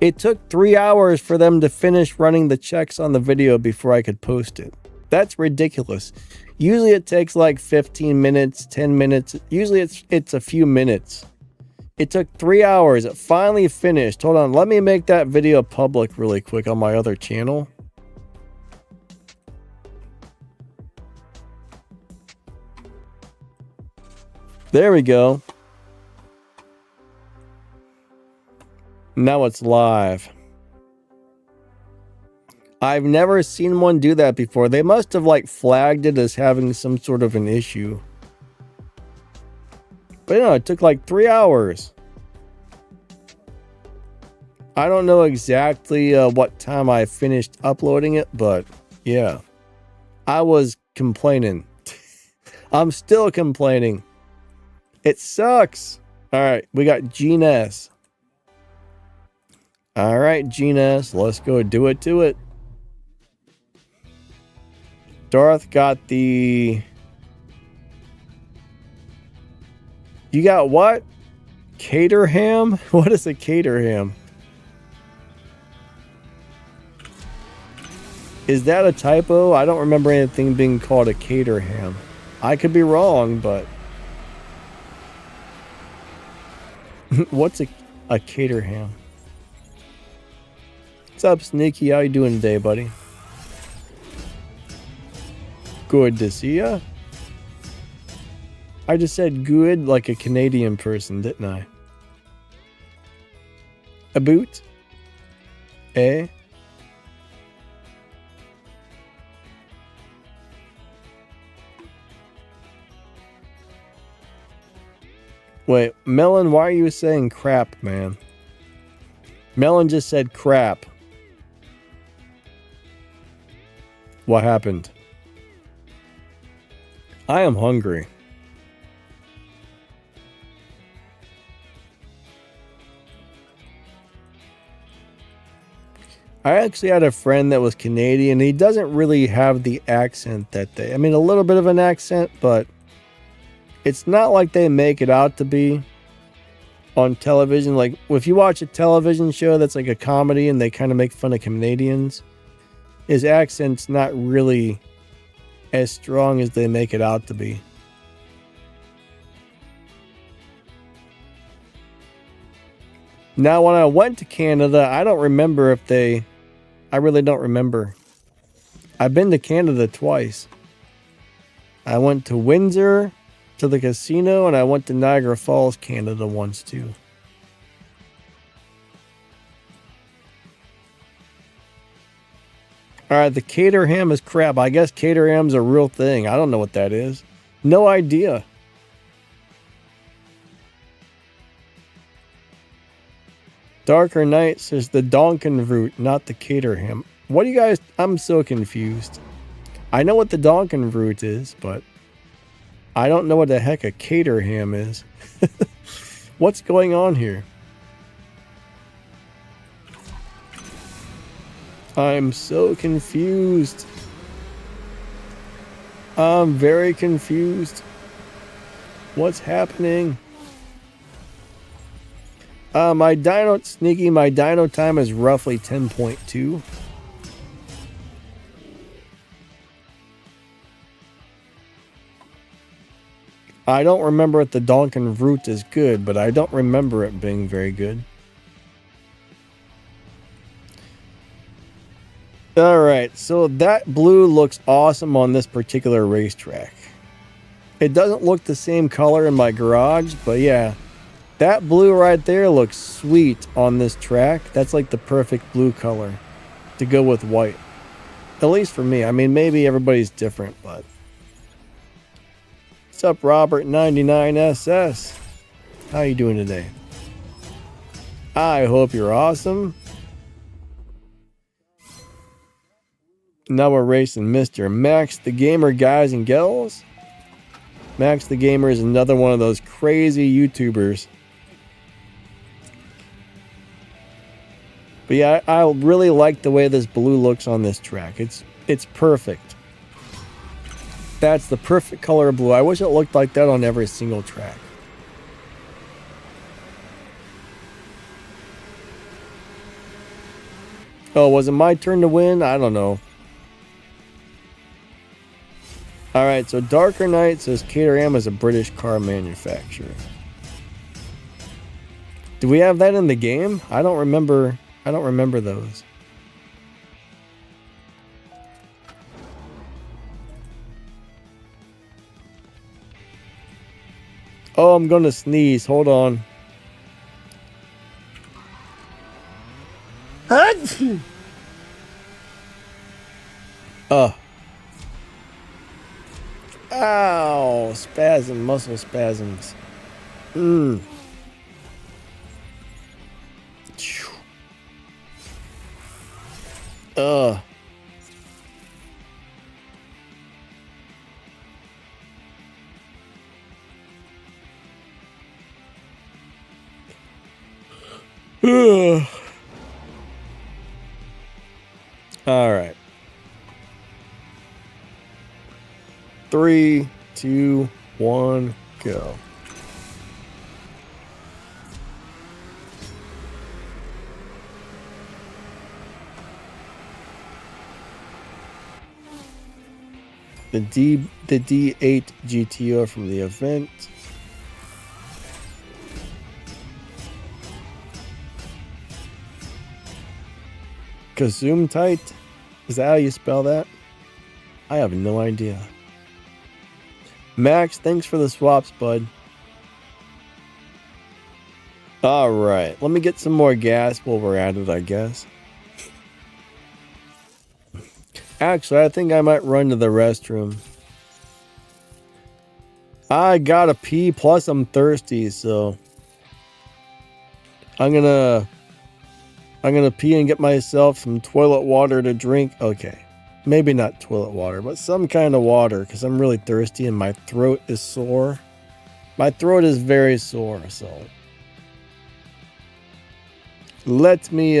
It took 3 hours for them to finish running the checks on the video before I could post it. That's ridiculous. Usually it takes like 15 minutes, 10 minutes. Usually it's a few minutes. It took 3 hours. It finally finished. Hold on. Let me make that video public really quick on my other channel. There we go. Now it's live. I've never seen one do that before. They must have like flagged it as having some sort of an issue. But you know, it took like 3 hours. I don't know exactly what time I finished uploading it, but yeah. I was complaining. I'm still complaining. It sucks. All right, we got Gene S. All right, Gene S, let's go do it to it. Darth got the... You got what? Caterham? What is a Caterham? Is that a typo? I don't remember anything being called a Caterham. I could be wrong, but... What's a Caterham? What's up, Sneaky? How you doing today, buddy? Good to see ya. I just said good like a Canadian person, didn't I? A boot? Eh? Wait, Melon, why are you saying crap, man? Melon just said crap. What happened? I am hungry. I actually had a friend that was Canadian. He doesn't really have the accent that they... I mean, a little bit of an accent, but it's not like they make it out to be on television. Like, if you watch a television show that's like a comedy and they kind of make fun of Canadians, his accent's not really as strong as they make it out to be. Now, when I went to Canada, I don't remember if they... I really don't remember. I've been to Canada twice. I went to Windsor, to the casino, and I went to Niagara Falls, Canada once too. Alright, the Caterham is crap. I guess Caterham's a real thing. I don't know what that is. No idea. Darker Night says the Donkenroot, not the Caterham. What do you guys... I'm so confused. I know what the Donkenroot is, but I don't know what the heck a Caterham is. What's going on here? I'm so confused. I'm very confused. What's happening? My dyno... Sneaky, my dyno time is roughly 10.2. I don't remember if the Donkenroot is good, but I don't remember it being very good. Alright, so that blue looks awesome on this particular racetrack. It doesn't look the same color in my garage, but yeah. That blue right there looks sweet on this track. That's like the perfect blue color to go with white. At least for me. I mean, maybe everybody's different, but... What's up, Robert99SS? How you doing today? I hope you're awesome. Now we're racing Mr. Maxthegamer, guys and gals. Maxthegamer is another one of those crazy YouTubers. But yeah, I really like the way this blue looks on this track. It's perfect. That's the perfect color of blue. I wish it looked like that on every single track. Oh, was it my turn to win? I don't know. Alright, so Darker Night says Caterham is a British car manufacturer. Do we have that in the game? I don't remember those. Oh, I'm gonna sneeze. Hold on. Ow, spasm, muscle spasms. All right. 3, 2, 1, go. The D8 GTO from the event. Gesundheit? Is that how you spell that? I have no idea. Max, thanks for the swaps, bud. Alright, let me get some more gas while we're at it, I guess. Actually, I think I might run to the restroom. I gotta pee, plus I'm thirsty, so... I'm gonna pee and get myself some toilet water to drink. Okay. Maybe not toilet water, but some kind of water, because I'm really thirsty and my throat is sore. My throat is very sore, so... Let me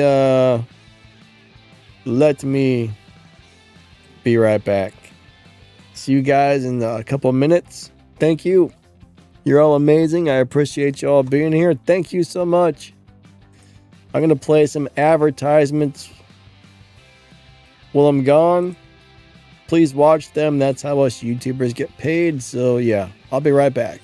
be right back. See you guys in a couple of minutes. Thank you. You're all amazing. I appreciate you all being here. Thank you so much. I'm going to play some advertisements while I'm gone. Please watch them. That's how us YouTubers get paid. So yeah, I'll be right back.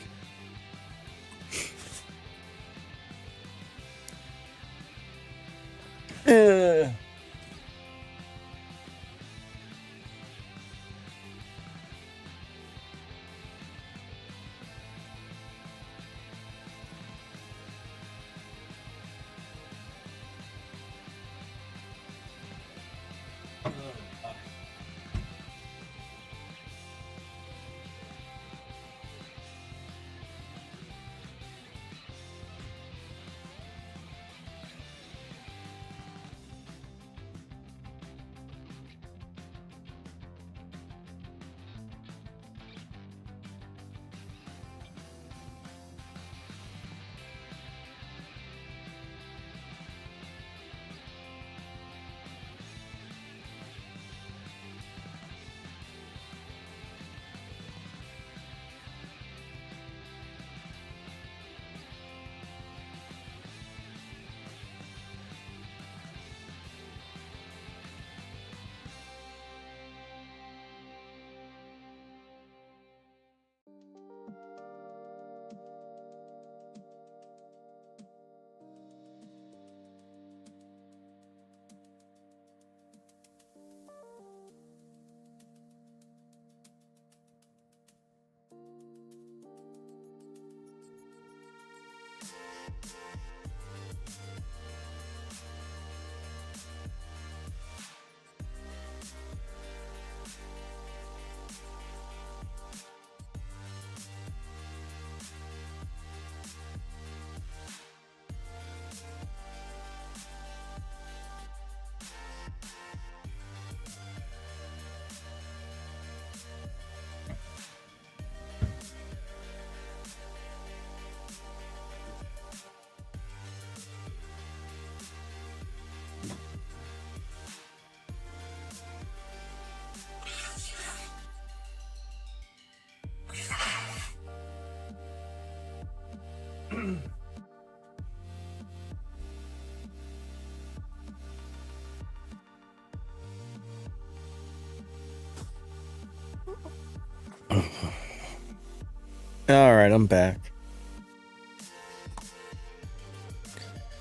All right, I'm back.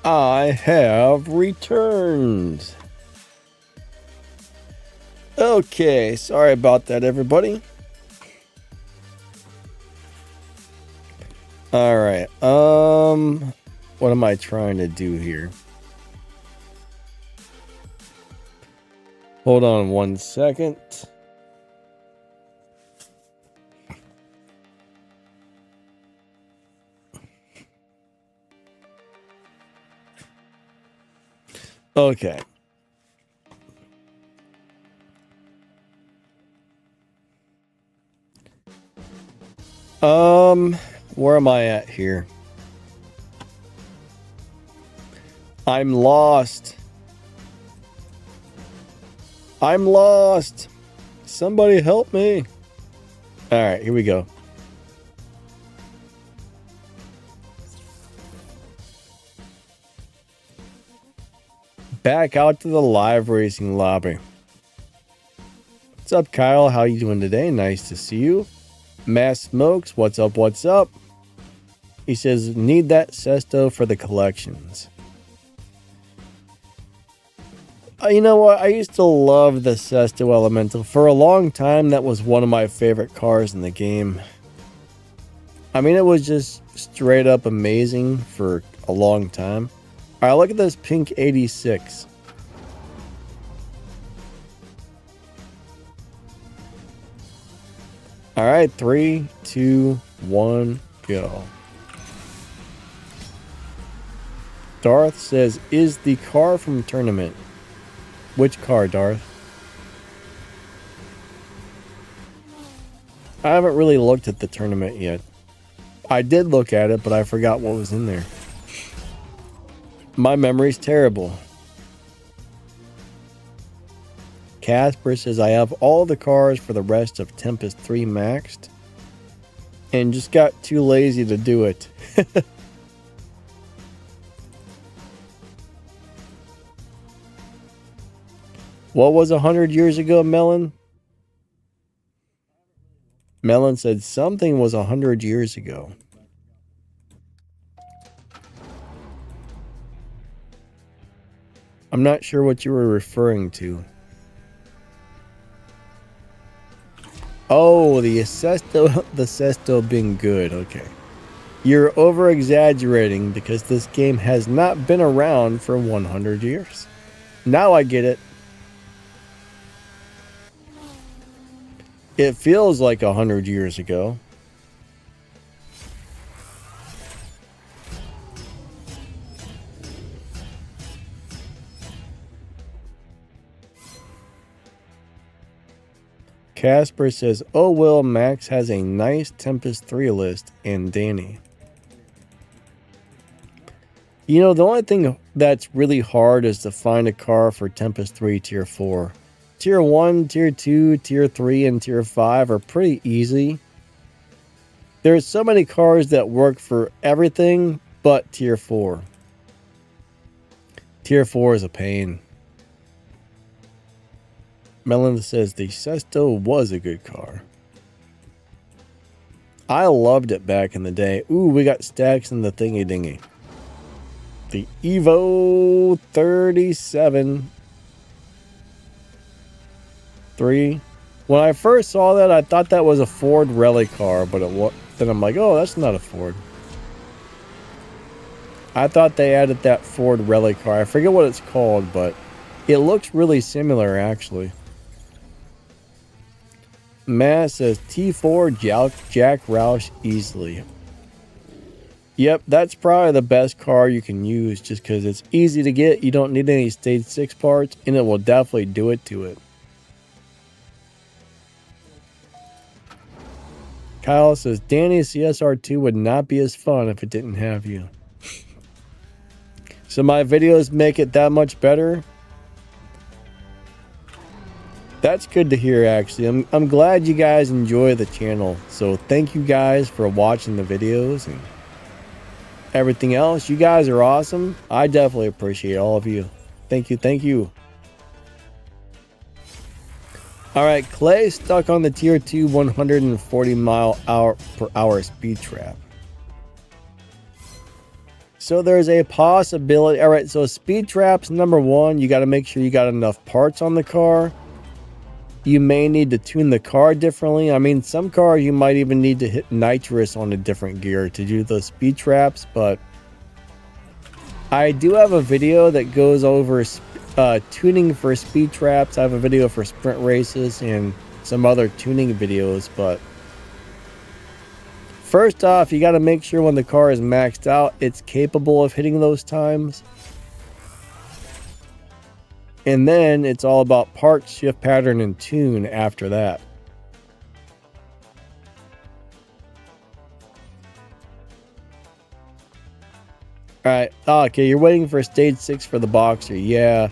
I have returned. Okay, sorry about that, everybody. All right. What am I trying to do here? Hold on 1 second. Okay. Where am I at here? I'm lost. I'm lost. Somebody help me. All right, here we go. Back out to the live racing lobby. What's up, Kyle? How you doing today? Nice to see you. Mass Smokes, what's up? What's up? He says, need that Sesto for the collections. You know what? I used to love the Sesto Elemental. For a long time, that was one of my favorite cars in the game. I mean, it was just straight up amazing for a long time. All right, look at this pink 86. All right, 3, 2, 1, go. Darth says, is the car from tournament? Which car, Darth? I haven't really looked at the tournament yet. I did look at it, but I forgot what was in there. My memory's terrible. Casper says, I have all the cars for the rest of Tempest 3 maxed and just got too lazy to do it. What was 100 years ago, Melon? Melon said something was 100 years ago. I'm not sure what you were referring to. Oh, the Sesto being good. Okay. You're over-exaggerating because this game has not been around for 100 years. Now I get it. It feels like 100 years ago. Casper says, oh well, Max has a nice Tempest 3 list and Danny. You know, the only thing that's really hard is to find a car for Tempest 3 Tier 4. Tier 1, Tier 2, Tier 3, and Tier 5 are pretty easy. There's so many cars that work for everything but Tier 4. Tier 4 is a pain. Melinda says the Sesto was a good car. I loved it back in the day. Ooh, we got stacks in the thingy dingy. The Evo 37 3. When I first saw that, I thought that was a Ford rally car, but then I'm like, oh, that's not a Ford. I thought they added that Ford rally car. I forget what it's called, but it looks really similar, actually. Matt says T4 Jack Roush easily. Yep, that's probably the best car you can use just because it's easy to get. You don't need any stage 6 parts, and it will definitely do it to it. Kyle says Danny's CSR2 would not be as fun if it didn't have you. So my videos make it that much better. That's good to hear, actually. I'm glad you guys enjoy the channel. So thank you guys for watching the videos and everything else. You guys are awesome. I definitely appreciate all of you. Thank you. Thank you. All right, Clay stuck on the tier 2 140-mile-per-hour speed trap. So there's a possibility. All right, so speed traps, number one, you got to make sure you got enough parts on the car. You may need to tune the car differently. I mean, some cars you might even need to hit nitrous on a different gear to do the speed traps, but I do have a video that goes over tuning for speed traps. I have a video for sprint races and some other tuning videos, but first off, you got to make sure when the car is maxed out, it's capable of hitting those times. And then it's all about part, shift pattern, and tune after that. All right. Okay, you're waiting for stage 6 for the Boxer. Yeah.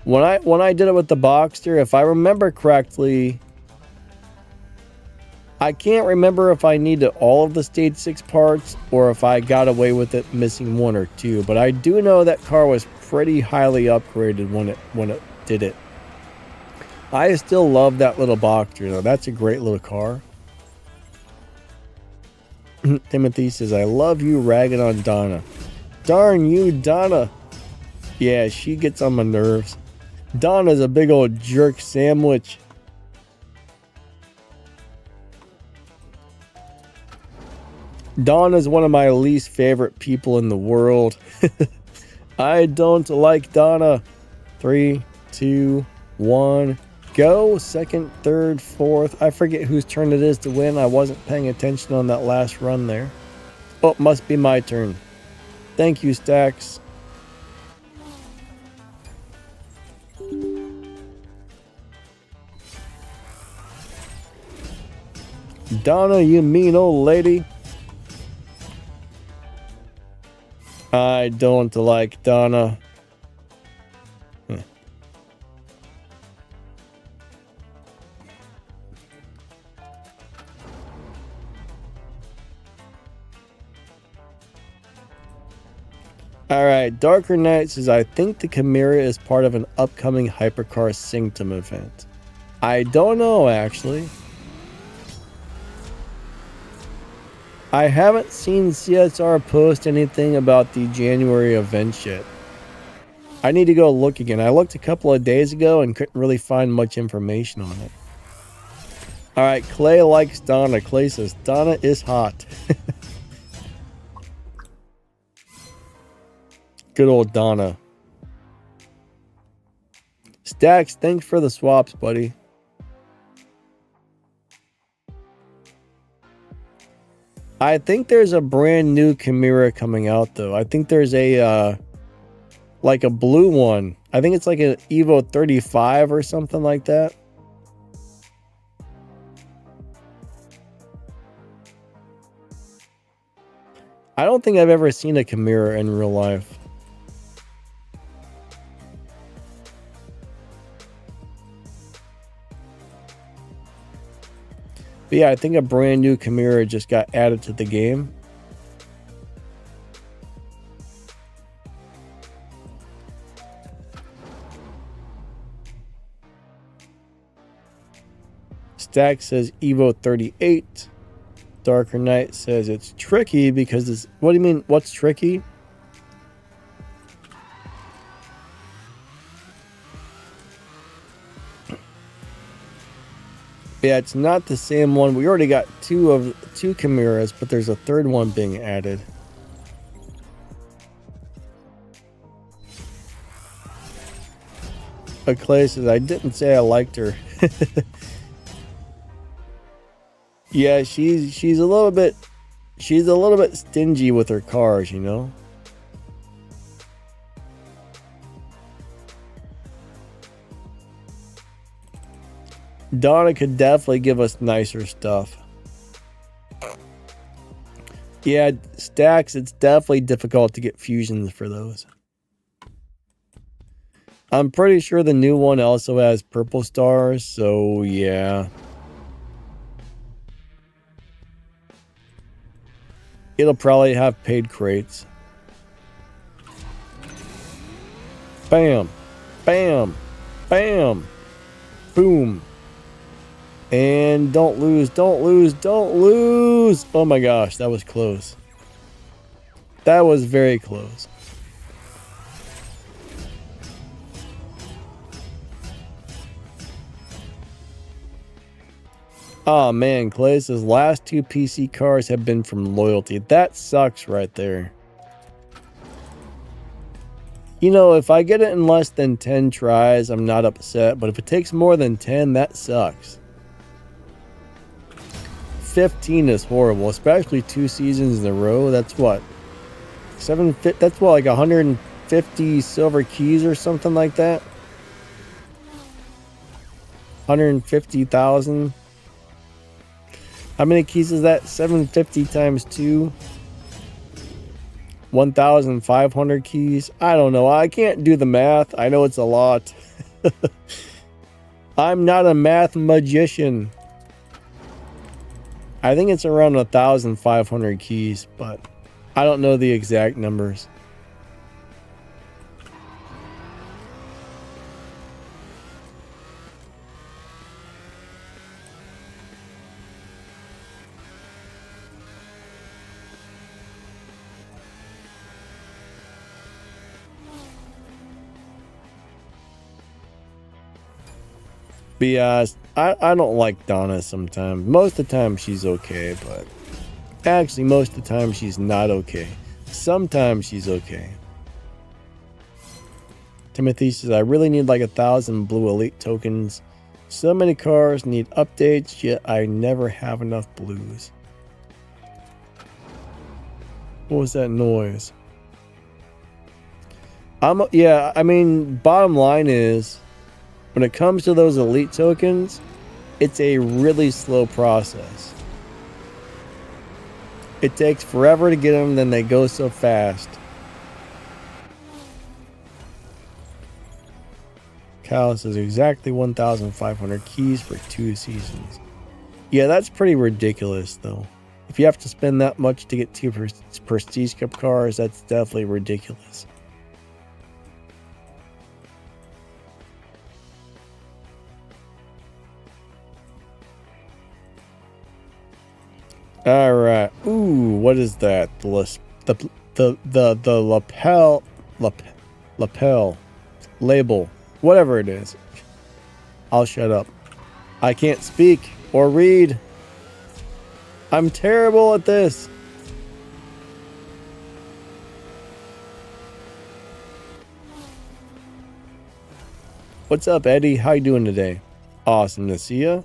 When I did it with the Boxer, if I remember correctly, I can't remember if I needed all of the stage 6 parts or if I got away with it missing 1 or 2. But I do know that car was pretty highly upgraded when it did it. I still love that little Boxer though. That's a great little car. Timothy says, I love you ragging on Donna. Darn you, Donna. Yeah, she gets on my nerves. Donna's a big old jerk sandwich. Donna's one of my least favorite people in the world. I don't like Donna. 3, 2, 1, go. Second, third, fourth. I forget whose turn it is to win. I wasn't paying attention on that last run there. Oh, it must be my turn. Thank you, Stacks. Donna, you mean old lady. I don't like Donna. Alright, Darker Knight says, I think the Chimera is part of an upcoming Hypercar Sanctum event. I don't know, actually. I haven't seen CSR post anything about the January event yet. I need to go look again. I looked a couple of days ago and couldn't really find much information on it. Alright, Clay likes Donna. Clay says, Donna is hot. Good old Donna. Stacks, thanks for the swaps, buddy. I think there's a brand new Chimera coming out, though. I think there's a, like a blue one. I think it's like an Evo 35 or something like that. I don't think I've ever seen a Chimera in real life. But yeah, I think a brand new Chimera just got added to the game. Stack says Evo 38. Darker Knight says it's tricky because it's... What do you mean, what's tricky? Yeah, it's not the same one. We already got two Chimeras, but there's a third one being added. But Clay says, I didn't say I liked her. Yeah, she's a little bit stingy with her cars, you know. Donna could definitely give us nicer stuff. Yeah, Stacks, it's definitely difficult to get fusions for those. I'm pretty sure the new one also has purple stars, so yeah. It'll probably have paid crates. Bam, bam, bam, boom. And don't lose, don't lose, don't lose. Oh my gosh, that was close. That was very close. Oh man, Clay says last 2 PC cars have been from loyalty. That sucks right there. You know, if I get it in less than 10 tries, I'm not upset. But if it takes more than 10, that sucks. 15 is horrible, especially 2 seasons in a row. That's what? That's what, like 150 silver keys or something like that? 150,000. How many keys is that? 750 times 2. 1,500 keys. I don't know. I can't do the math. I know it's a lot. I'm not a math magician. I think it's around 1,500 keys, but I don't know the exact numbers. Be honest, I don't like Donna sometimes. Most of the time she's okay, but actually most of the time she's not okay. Sometimes she's okay. Timothy says, I really need like 1,000 blue elite tokens. So many cars need updates, yet I never have enough blues. What was that noise? Yeah, I mean, bottom line is, when it comes to those elite tokens, it's a really slow process. It takes forever to get them, then they go so fast. Cal says exactly 1,500 keys for 2 seasons. Yeah, that's pretty ridiculous, though. If you have to spend that much to get 2 Prestige Cup cars, that's definitely ridiculous. All right. Ooh, what is that? The lapel label, whatever it is. I'll shut up. I can't speak or read. I'm terrible at this. What's up, Eddie? How you doing today? Awesome to see ya.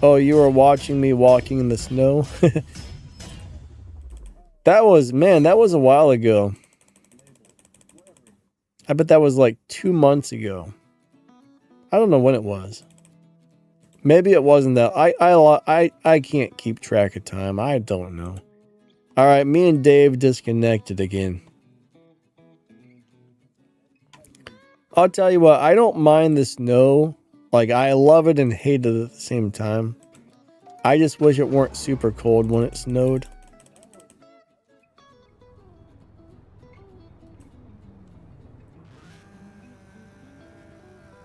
Oh, you were watching me walking in the snow? That was a while ago. I bet that was like 2 months ago. I don't know when it was. Maybe it wasn't that. I can't keep track of time. I don't know. All right, me and Dave disconnected again. I'll tell you what, I don't mind the snow. Like, I love it and hate it at the same time. I just wish it weren't super cold when it snowed.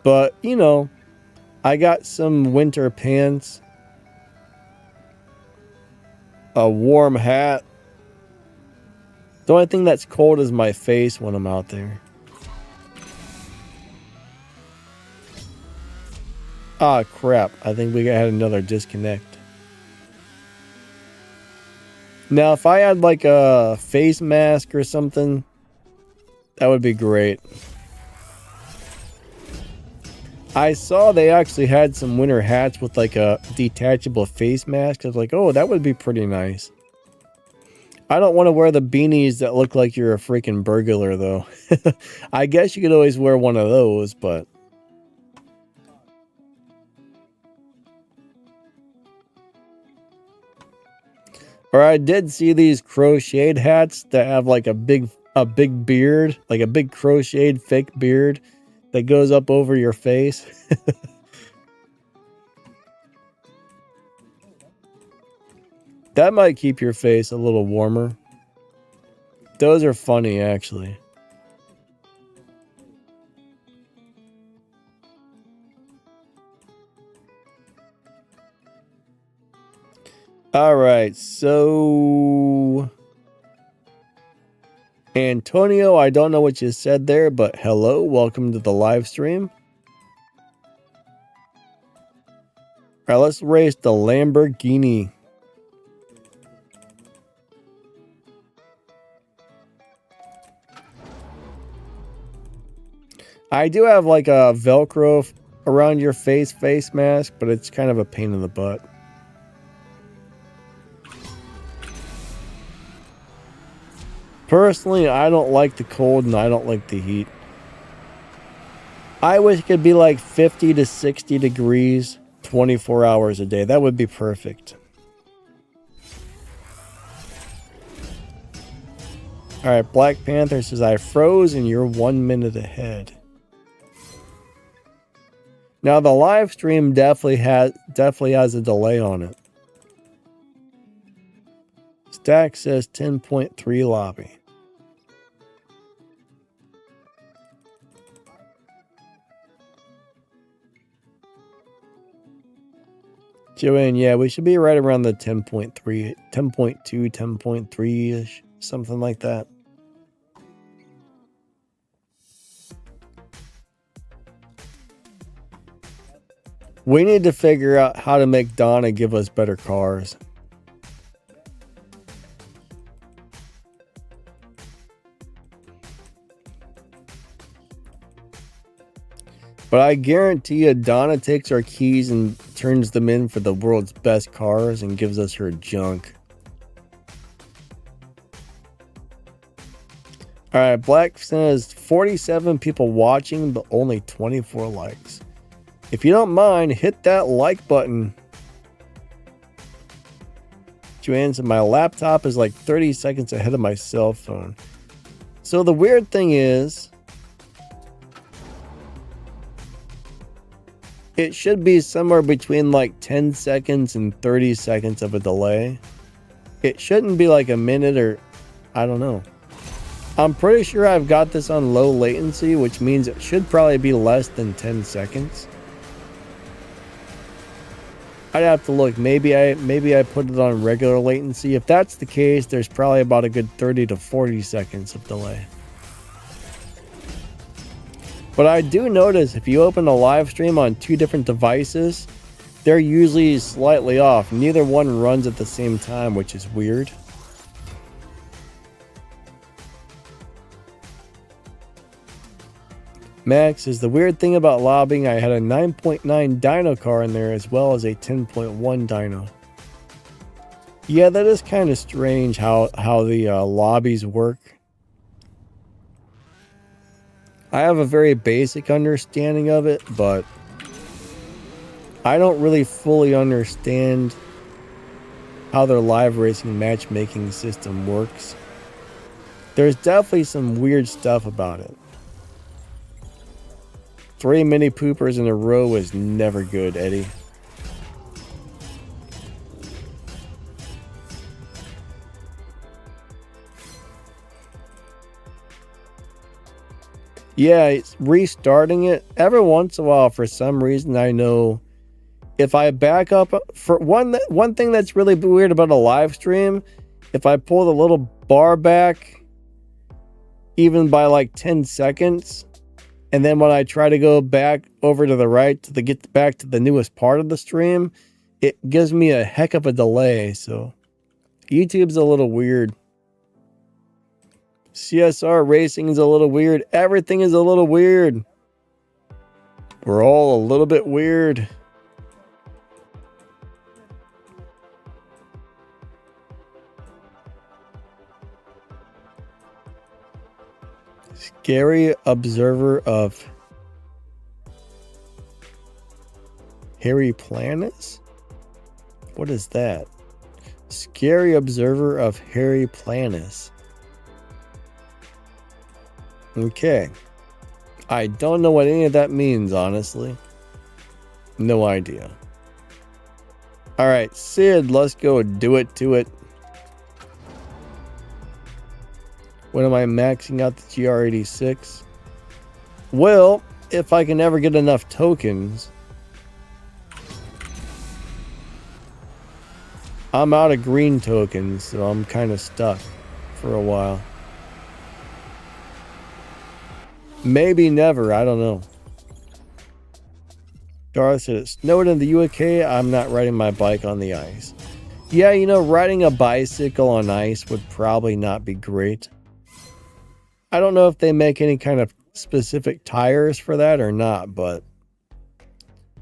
But, you know, I got some winter pants, a warm hat. The only thing that's cold is my face when I'm out there. Ah, crap. I think we had another disconnect. Now, if I had like a face mask or something, that would be great. I saw they actually had some winter hats with like a detachable face mask. I was like, oh, that would be pretty nice. I don't want to wear the beanies that look like you're a freaking burglar, though. I guess you could always wear one of those, but... Or I did see these crocheted hats that have like a big beard, like a big crocheted fake beard that goes up over your face. That might keep your face a little warmer. Those are funny, actually. All right, so Antonio, I don't know what you said there, but hello, welcome to the live stream. All right, let's race the Lamborghini. I do have like a Velcro around your face mask, but it's kind of a pain in the butt. Personally, I don't like the cold and I don't like the heat. I wish it could be like 50 to 60 degrees, 24 hours a day. That would be perfect. All right, Black Panther says, I froze and you're 1 minute ahead. Now the live stream definitely has a delay on it. Stack says 10.3 lobby. Joanne, yeah, we should be right around the 10.3, 10.2, 10.3-ish, something like that. We need to figure out how to make Donna give us better cars. But I guarantee you, Donna takes our keys and turns them in for the world's best cars and gives us her junk. Alright, Black says 47 people watching, but only 24 likes. If you don't mind, hit that like button. Joanne said, my laptop is like 30 seconds ahead of my cell phone. So the weird thing is, it should be somewhere between like 10 seconds and 30 seconds of a delay. It shouldn't be like a minute or, I don't know. I'm pretty sure I've got this on low latency, which means it should probably be less than 10 seconds. I'd have to look. Maybe I put it on regular latency. If that's the case, there's probably about a good 30 to 40 seconds of delay. But I do notice if you open a live stream on two different devices, they're usually slightly off. Neither one runs at the same time, which is weird. Max is the weird thing about lobbying. I had a 9.9 dyno car in there as well as a 10.1 dyno. Yeah, that is kind of strange how the lobbies work. I have a very basic understanding of it, but I don't really fully understand how their live racing matchmaking system works. There's definitely some weird stuff about it. 3 mini poopers in a row is never good, Eddie. Yeah, it's restarting it every once in a while. For some reason, I know if I back up for one thing that's really weird about a live stream, if I pull the little bar back even by like 10 seconds, and then when I try to go back over to the right to get back to the newest part of the stream, it gives me a heck of a delay. So YouTube's a little weird. CSR Racing is a little weird. Everything is a little weird. We're all a little bit weird. Scary observer of Hairy Planets? What is that? Scary observer of Hairy Planets. Okay. I don't know what any of that means, honestly. No idea. Alright, Sid, let's go do it to it. When am I maxing out the GR86? Well, if I can ever get enough tokens. I'm out of green tokens, so I'm kind of stuck for a while. Maybe never, I don't know. Darth said it snowed in the UK. I'm not riding my bike on the ice. Yeah, you know, riding a bicycle on ice would probably not be great. I don't know if they make any kind of specific tires for that or not, but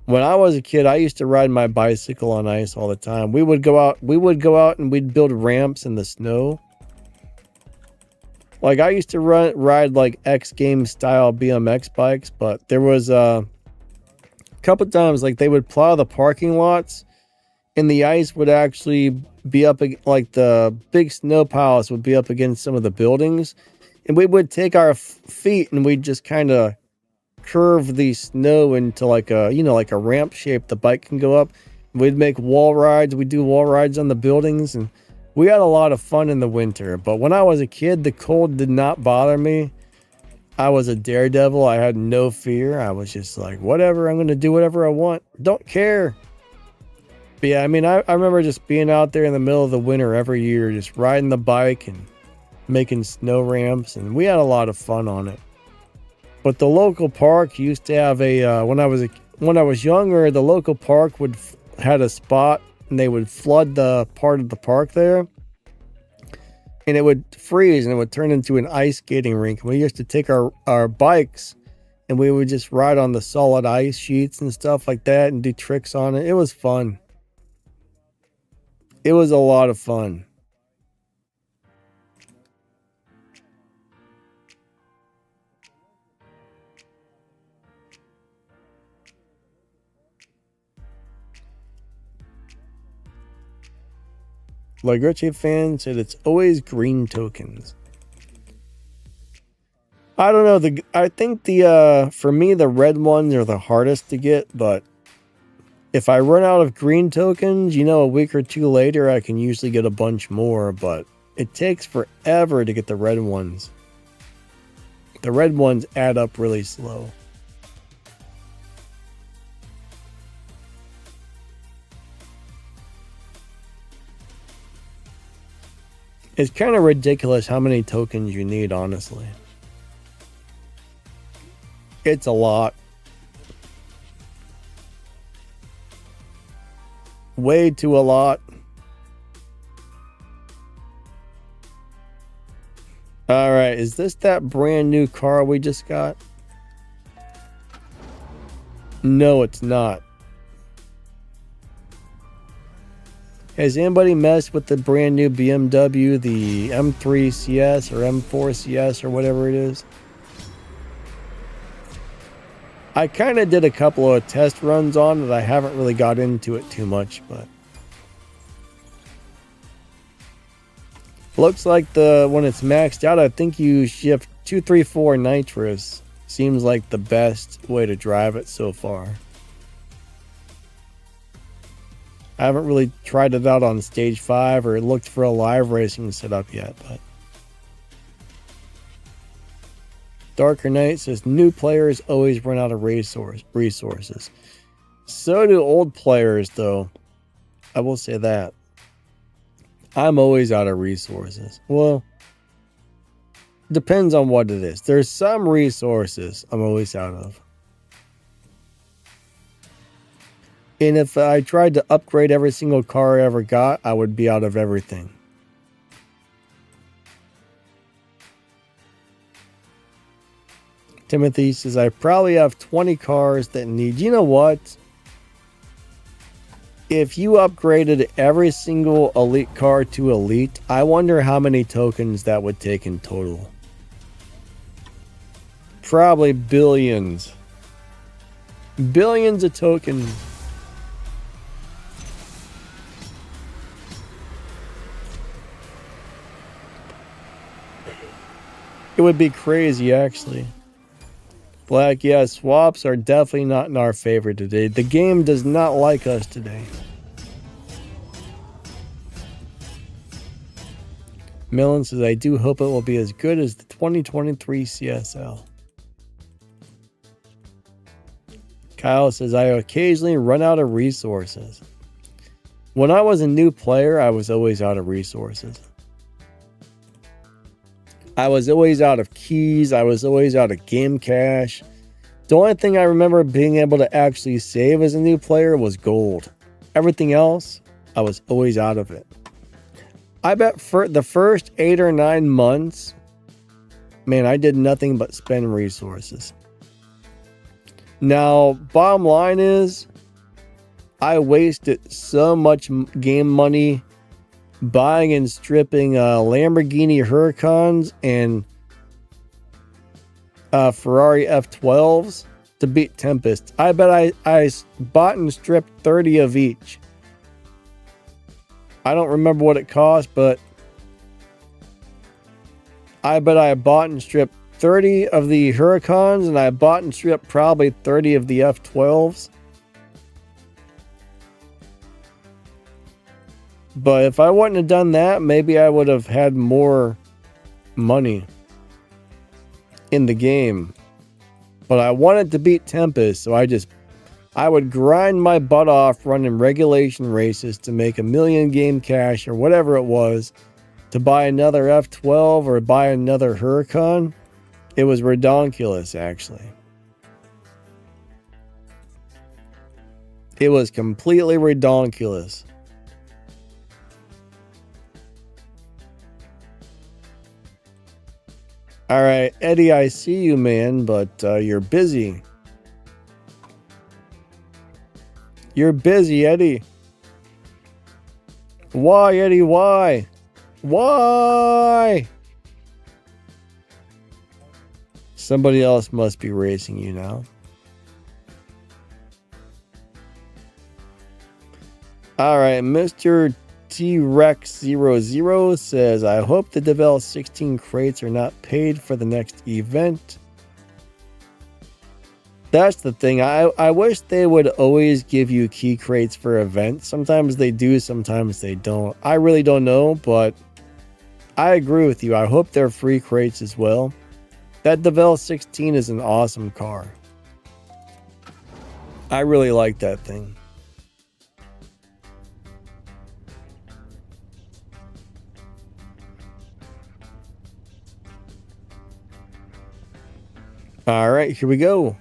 when I was a kid, I used to ride my bicycle on ice all the time. We would go out and we'd build ramps in the snow. Like I used to ride like X Games style BMX bikes, but there was a couple times like they would plow the parking lots and the ice would actually be up, like the big snow piles would be up against some of the buildings, and we would take our feet and we'd just kind of curve the snow into like a, you know, like a ramp shape the bike can go up. We'd make wall rides. We'd do wall rides on the buildings, and we had a lot of fun in the winter. But when I was a kid, the cold did not bother me. I was a daredevil. I had no fear. I was just like, whatever, I'm going to do whatever I want. Don't care. But yeah, I mean, I remember just being out there in the middle of the winter every year, just riding the bike and making snow ramps, and we had a lot of fun on it. But the local park used to have a, when I was younger, the local park had a spot, and they would flood the part of the park there, and it would freeze and it would turn into an ice skating rink. And we used to take our bikes and we would just ride on the solid ice sheets and stuff like that and do tricks on it. It was fun. It was a lot of fun. Like Richie fan said, it's always green tokens. I don't know. I think for me, the red ones are the hardest to get, but if I run out of green tokens, you know, a week or two later, I can usually get a bunch more, but it takes forever to get the red ones. The red ones add up really slow. It's kind of ridiculous how many tokens you need, honestly. It's a lot. Way too a lot. Alright, is this that brand new car we just got? No, it's not. Has anybody messed with the brand new BMW, the M3 CS or M4 CS or whatever it is? I kind of did a couple of test runs on it. I haven't really got into it too much, but looks like when it's maxed out, I think you shift 234 nitrous. Seems like the best way to drive it so far. I haven't really tried it out on stage 5 or looked for a live racing setup yet, but Darker Knight says new players always run out of resources. So do old players, though. I will say that. I'm always out of resources. Well, depends on what it is. There's some resources I'm always out of. And if I tried to upgrade every single car I ever got, I would be out of everything. Timothy says, I probably have 20 cars that need... You know what? If you upgraded every single elite car to elite, I wonder how many tokens that would take in total. Probably billions. Billions of tokens. It would be crazy, actually. Black, yeah, swaps are definitely not in our favor today. The game does not like us today. Millen says, I do hope it will be as good as the 2023 CSL. Kyle says, I occasionally run out of resources. When I was a new player, I was always out of resources. I was always out of keys. I was always out of game cash. The only thing I remember being able to actually save as a new player was gold. Everything else, I was always out of it. I bet for the first 8 or 9 months, man, I did nothing but spend resources. Now, bottom line is, I wasted so much game money buying and stripping Lamborghini Huracans and Ferrari F12s to beat Tempest. I bet I bought and stripped 30 of each. I don't remember what it cost, but I bet I bought and stripped 30 of the Huracans, and I bought and stripped probably 30 of the F12s. But if I wouldn't have done that, maybe I would have had more money in the game. But I wanted to beat Tempest, so I would grind my butt off running regulation races to make 1 million game cash or whatever it was to buy another F12 or buy another Huracan. It was redonkulous, actually. It was completely redonkulous. All right, Eddie, I see you, man, but you're busy. You're busy, Eddie. Why, Eddie? Why? Why? Somebody else must be racing you now. All right, Mr. T-Rex00 says, I hope the Devel 16 crates are not paid for the next event. That's the thing. I wish they would always give you key crates for events. Sometimes they do, sometimes they don't. I really don't know, but I agree with you. I hope they're free crates as well. That Devel 16 is an awesome car. I really like that thing. All right, here we go.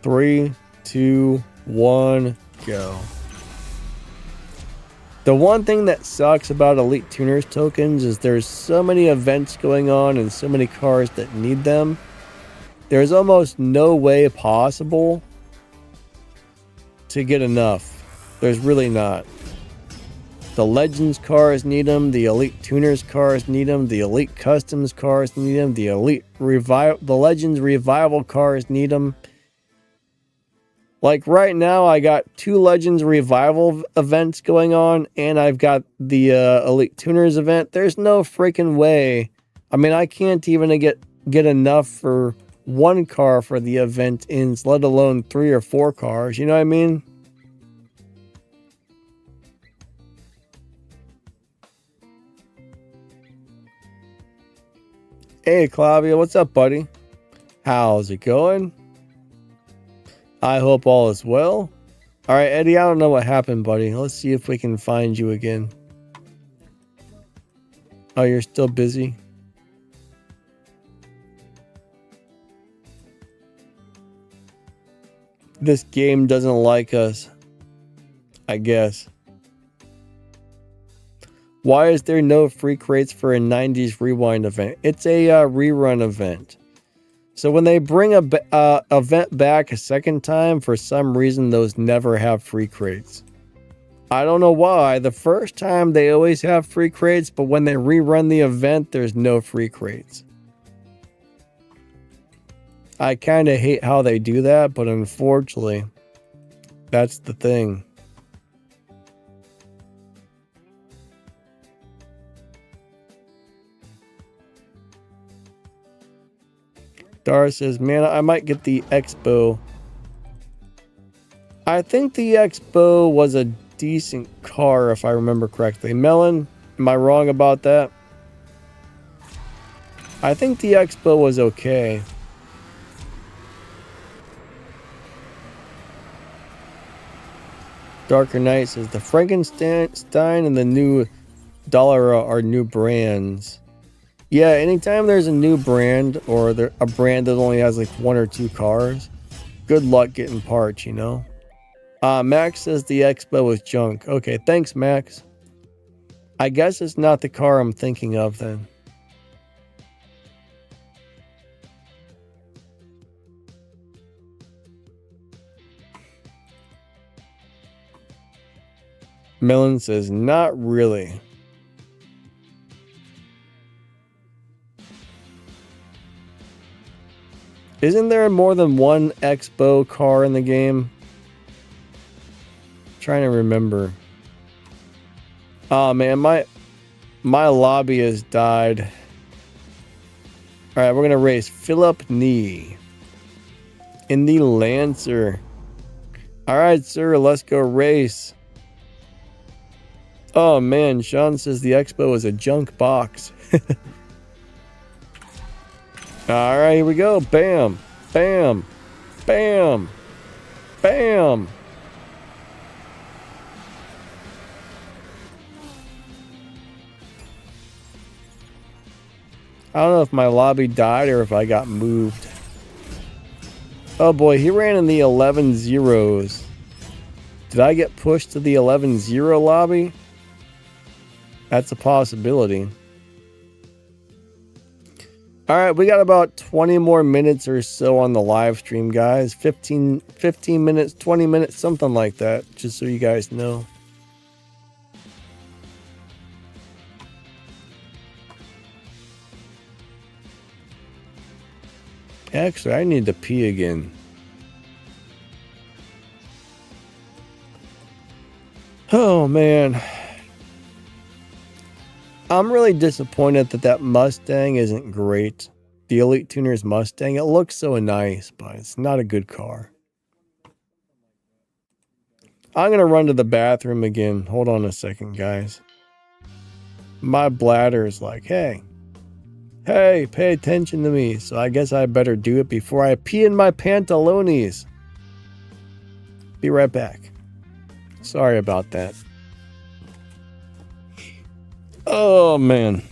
3, 2, 1, go. The one thing that sucks about Elite Tuners tokens is there's so many events going on and so many cars that need them. There's almost no way possible to get enough. There's really not. The Legends cars need them. The Elite Tuners cars need them. The Elite Customs cars need them. The Legends Revival cars need them. Like right now, I got 2 Legends Revival events going on, and I've got the Elite Tuners event. There's no freaking way. I mean, I can't even get enough for 1 car for the event ends, let alone 3 or 4 cars. You know what I mean? Hey, Clavia, what's up, buddy? How's it going? I hope all is well. All right, Eddie, I don't know what happened, buddy. Let's see if we can find you again. Oh, you're still busy? This game doesn't like us, I guess. Why is there no free crates for a 90s rewind event? It's a rerun event. So when they bring a event back a second time, for some reason, those never have free crates. I don't know why. The first time they always have free crates, but when they rerun the event, there's no free crates. I kind of hate how they do that, but unfortunately, that's the thing. Dar says, man, I might get the Expo. I think the Expo was a decent car, if I remember correctly. Melon, am I wrong about that? I think the Expo was okay. Darker Knight says the Frankenstein and the new Dollar are new brands. Yeah, anytime there's a new brand or a brand that only has like 1 or 2 cars, good luck getting parts, you know? Max says the Expo is junk. Okay, thanks, Max. I guess it's not the car I'm thinking of then. Millen says, not really. Isn't there more than one Expo car in the game? I'm trying to remember. Oh man, my lobby has died. Alright, we're gonna race Philip Nee in the Lancer. Alright, sir, let's go race. Oh man, Sean says the Expo is a junk box. Alright, here we go. Bam, bam, bam, bam. I don't know if my lobby died or if I got moved. Oh boy, he ran in the 11 zeros. Did I get pushed to the 11-0 lobby? That's a possibility. Alright, we got about 20 more minutes or so on the live stream, guys. 15 minutes, 20 minutes, something like that, just so you guys know. Actually, I need to pee again. Oh, man. I'm really disappointed that Mustang isn't great. The Elite Tuner's Mustang. It looks so nice, but it's not a good car. I'm going to run to the bathroom again. Hold on a second, guys. My bladder is like, hey, pay attention to me. So I guess I better do it before I pee in my pantalones. Be right back. Sorry about that. Oh, man.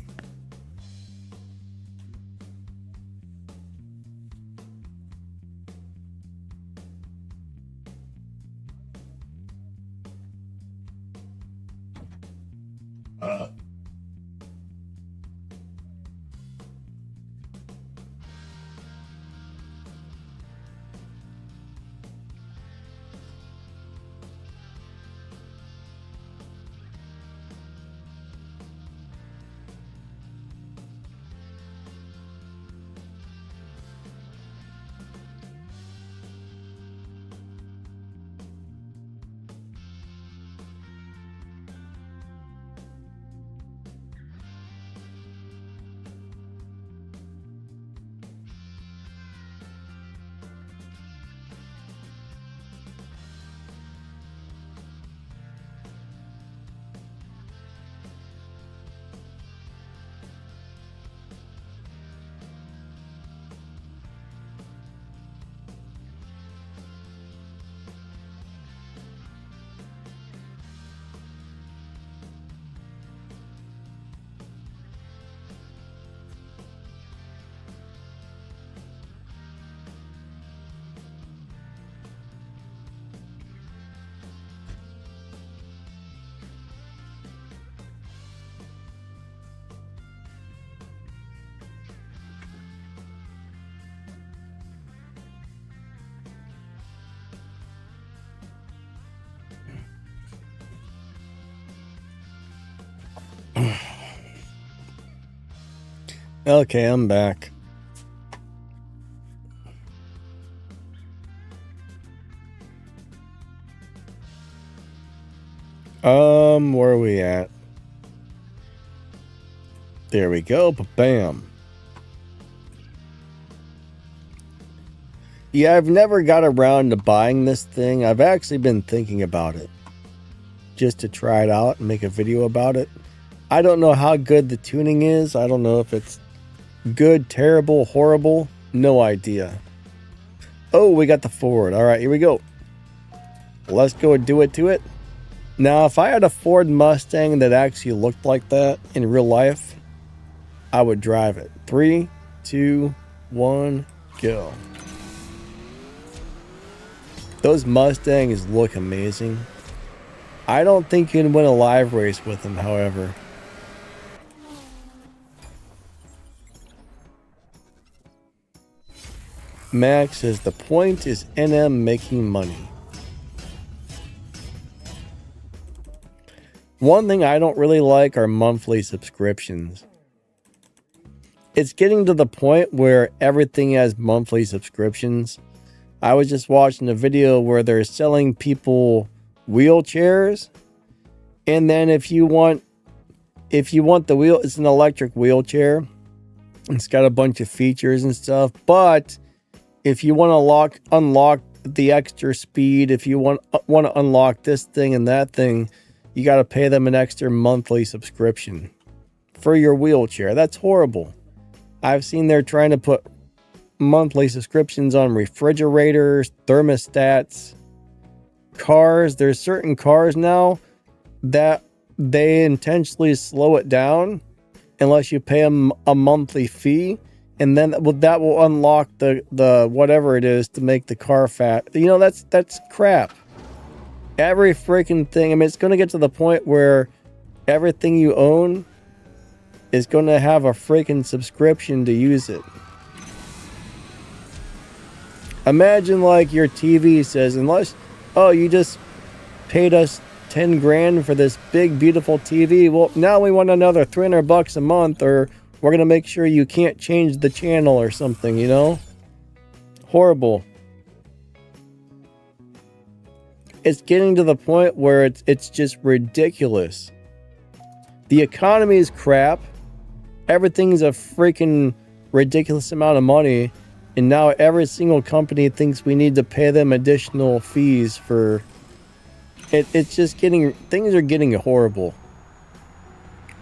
Okay, I'm back. Where are we at? There we go, bam. Yeah, I've never got around to buying this thing. I've actually been thinking about it. Just to try it out and make a video about it. I don't know how good the tuning is. I don't know if it's good, terrible, horrible. No idea. Oh, we got the Ford. All right, here we go. Let's go and do it to it. Now, if I had a Ford Mustang that actually looked like that in real life, I would drive it. 3, 2, 1, go. Those Mustangs look amazing. I don't think you can win a live race with them, however. Max says the point is NM making money. One thing I don't really like are monthly subscriptions. It's getting to the point where everything has monthly subscriptions. I was just watching a video where they're selling people wheelchairs, and then if you want the wheel, it's an electric wheelchair. It's got a bunch of features and stuff, but if you want to unlock the extra speed, if you want to unlock this thing and that thing, you got to pay them an extra monthly subscription for your wheelchair. That's horrible. I've seen they're trying to put monthly subscriptions on refrigerators, thermostats, cars. There's certain cars now that they intentionally slow it down unless you pay them a monthly fee, and then that will unlock the whatever it is to make the car fat. You know, that's crap. Every freaking thing. I mean, it's going to get to the point where everything you own is going to have a freaking subscription to use it. Imagine like your TV says, you just paid us 10 grand for this big, beautiful TV. Well, now we want another $300 a month, or we're going to make sure you can't change the channel or something, you know? Horrible. It's getting to the point where it's just ridiculous. The economy is crap. Everything's a freaking ridiculous amount of money. And now every single company thinks we need to pay them additional fees for it. It's just things are getting horrible.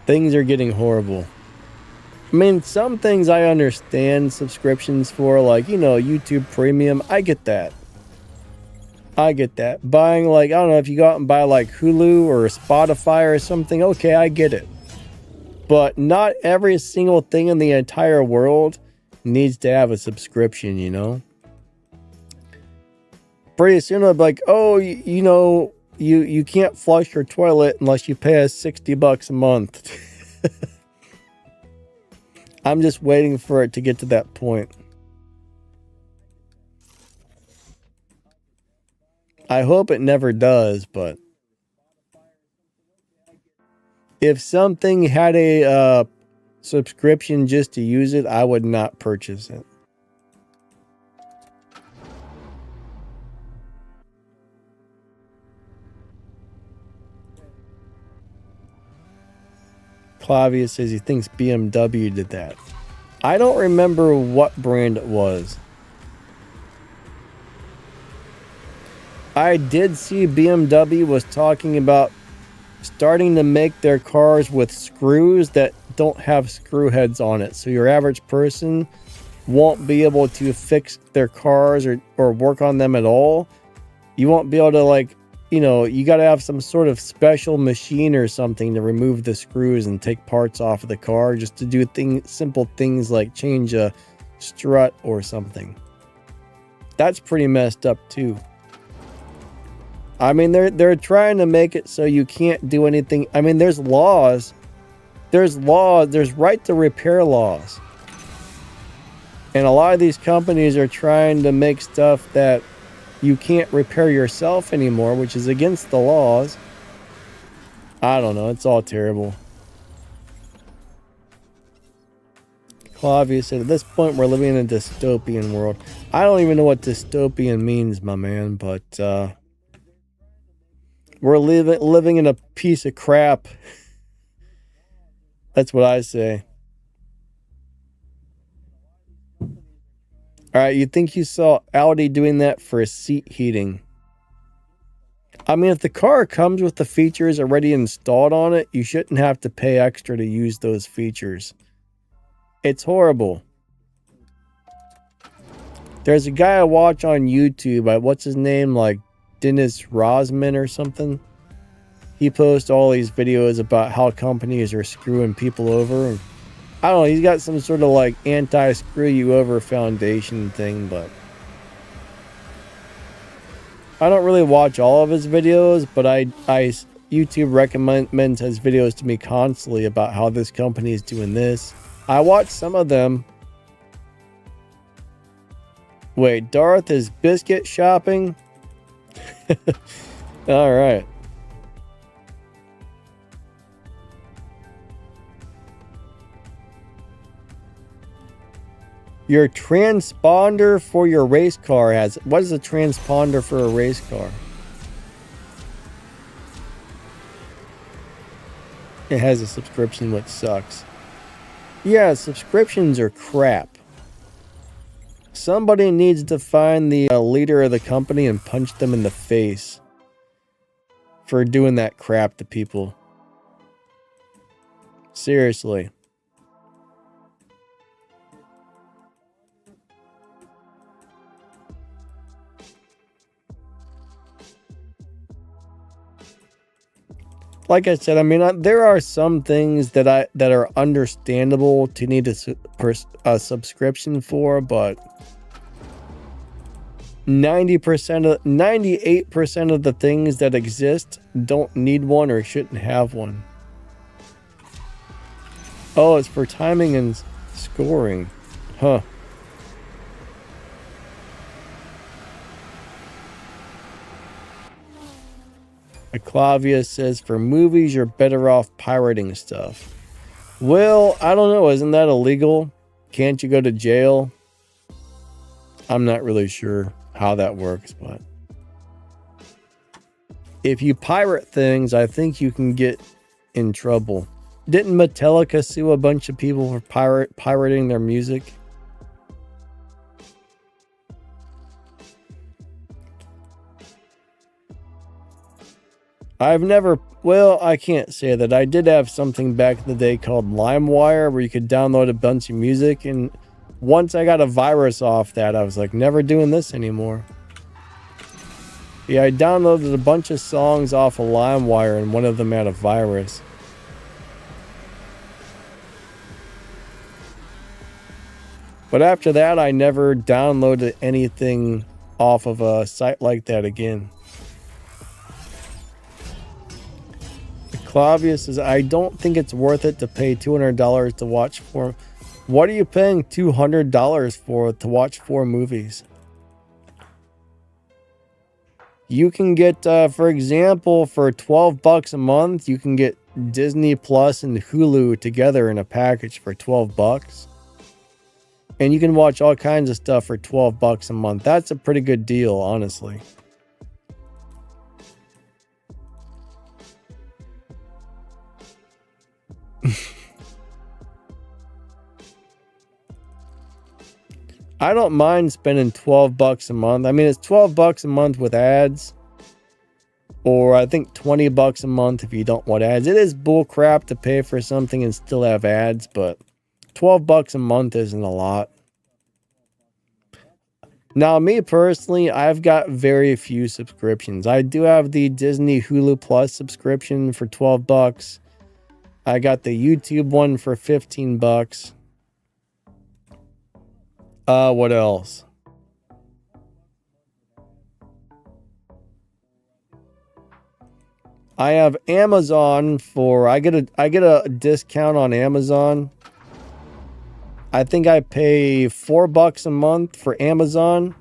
Things are getting horrible. I mean, some things I understand subscriptions for, like, you know, YouTube Premium. I get that. Buying, like, I don't know, if you go out and buy like Hulu or Spotify or something, okay, I get it. But not every single thing in the entire world needs to have a subscription, you know? Pretty soon I'll be like, oh, you know, you can't flush your toilet unless you pay us $60 a month. I'm just waiting for it to get to that point. I hope it never does, but if something had a subscription just to use it, I would not purchase it. Clavia says he thinks BMW did that. I don't remember what brand it was. I did see BMW was talking about starting to make their cars with screws that don't have screw heads on it. So your average person won't be able to fix their cars or work on them at all. You won't be able to, like, you know, you got to have some sort of special machine or something to remove the screws and take parts off of the car just to do simple things like change a strut or something. That's pretty messed up too. I mean, they're trying to make it so you can't do anything. I mean, there's laws. There's right to repair laws. And a lot of these companies are trying to make stuff that you can't repair yourself anymore, which is against the laws. I don't know. It's all terrible. Clavia said, at this point, we're living in a dystopian world. I don't even know what dystopian means, my man, but we're living in a piece of crap. That's what I say. All right, you think you saw Audi doing that for seat heating? I mean, if the car comes with the features already installed on it, you shouldn't have to pay extra to use those features. It's horrible. There's a guy I watch on YouTube. What's his name? Like Dennis Rosman or something. he posts all these videos about how companies are screwing people over. And I don't know, he's got some sort of like anti-screw you over foundation thing, but I don't really watch all of his videos, but YouTube recommends his videos to me constantly about how this company is doing this. I watch some of them. Wait, Darth is biscuit shopping? All right. Your transponder for your race car has... What is a transponder for a race car? It has a subscription, which sucks. Yeah, subscriptions are crap. Somebody needs to find the leader of the company and punch them in the face for doing that crap to people. Seriously. Like I said, I mean, there are some things that are understandable to need a subscription for, but 98% of the things that exist don't need one or shouldn't have one. Oh, it's for timing and scoring. Huh. Clavius says, for movies, you're better off pirating stuff. Well, I don't know. Isn't that illegal? Can't you go to jail? I'm not really sure how that works, but if you pirate things, I think you can get in trouble. Didn't Metallica sue a bunch of people for pirating their music? I've never... Well, I can't say that. I did have something back in the day called LimeWire where you could download a bunch of music, and once I got a virus off that, I was like, never doing this anymore. Yeah, I downloaded a bunch of songs off of LimeWire, and one of them had a virus. But after that, I never downloaded anything off of a site like that again. Clavius says, I don't think it's worth it to pay $200 to watch 4. What are you paying $200 for to watch 4 movies? You can get, for example, for $12 a month, you can get Disney Plus and Hulu together in a package for $12. And you can watch all kinds of stuff for $12 a month. That's a pretty good deal, honestly. I don't mind spending $12 a month. I mean, it's $12 a month with ads, or I think $20 a month if you don't want ads. It is bullcrap to pay for something and still have ads, but $12 a month isn't a lot. Now, me personally, I've got very few subscriptions. I do have the Disney Hulu Plus subscription for $12. I got the YouTube one for $15. What else? I have Amazon for... I get a discount on Amazon. I think I pay $4 a month for Amazon.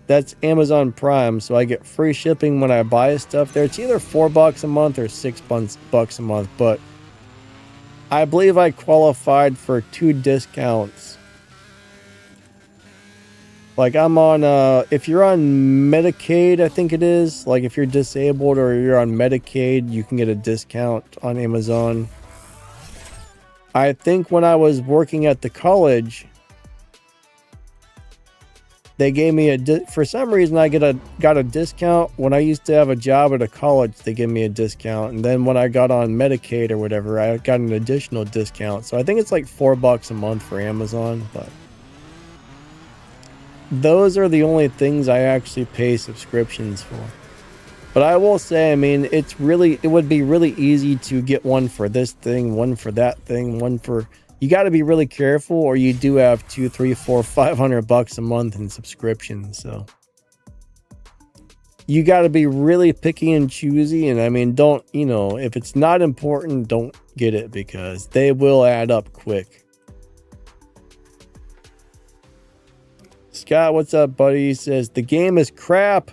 That's Amazon Prime, so I get free shipping when I buy stuff there. It's either $4 a month or $6 a month, but I believe I qualified for 2 discounts. Like, I'm on, if you're on Medicaid, I think it is. Like, if you're disabled or you're on Medicaid, you can get a discount on Amazon. I think when I was working at the college, they gave me for some reason I got a discount. When I used to have a job at a college, they gave me a discount. And then when I got on Medicaid or whatever, I got an additional discount. So I think it's like $4 a month for Amazon, but those are the only things I actually pay subscriptions for. But I will say, I mean, it would be really easy to get one for this thing, one for that thing, one for, you got to be really careful, or you do have $200, $300, $400, $500 a month in subscriptions. So you got to be really picky and choosy. And I mean, don't, you know, if it's not important, don't get it, because they will add up quick. Scott, what's up, buddy? He says, the game is crap.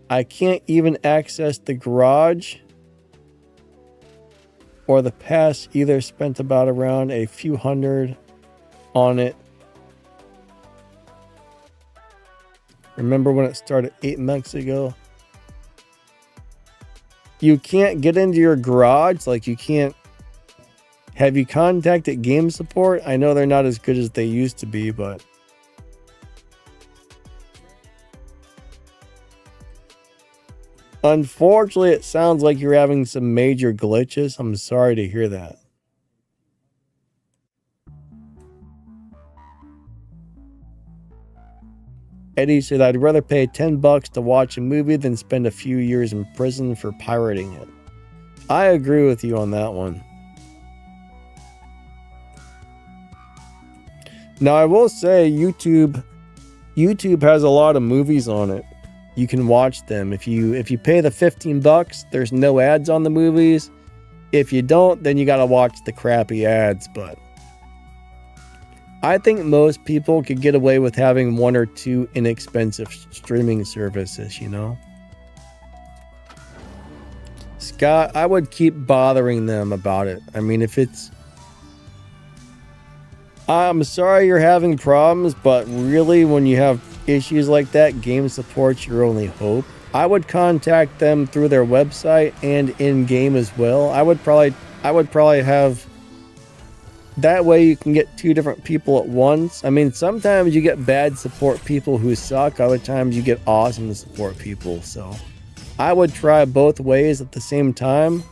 I can't even access the garage or the pass either. Spent about around a few hundred on it. Remember when it started 8 months ago? You can't get into your garage? Like, you can't... Have you contacted game support? I know they're not as good as they used to be, but... Unfortunately, it sounds like you're having some major glitches. I'm sorry to hear that. Eddie said, I'd rather pay $10 to watch a movie than spend a few years in prison for pirating it. I agree with you on that one. Now, I will say YouTube has a lot of movies on it. You can watch them. If you pay the $15, there's no ads on the movies. If you don't, then you got to watch the crappy ads. But I think most people could get away with having 1 or 2 inexpensive streaming services, you know? Scott, I would keep bothering them about it. I mean, if it's... I'm sorry you're having problems, but really, when you have issues like that, game support's your only hope. I would contact them through their website and in game as well. I would probably have, that way you can get 2 different people at once. I mean, sometimes you get bad support people who suck, other times you get awesome support people. So I would try both ways at the same time.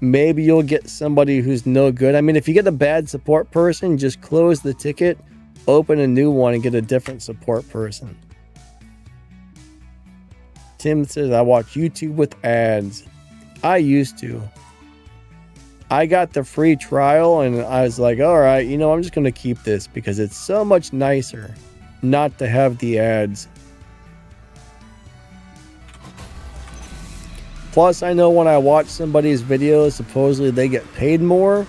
Maybe you'll get somebody who's no good. I mean, if you get a bad support person, just close the ticket, open a new one, and get a different support person. Tim says, I watch YouTube with ads. I used to. I got the free trial and I was like, all right, you know, I'm just going to keep this because it's so much nicer not to have the ads. Plus, I know when I watch somebody's videos, supposedly they get paid more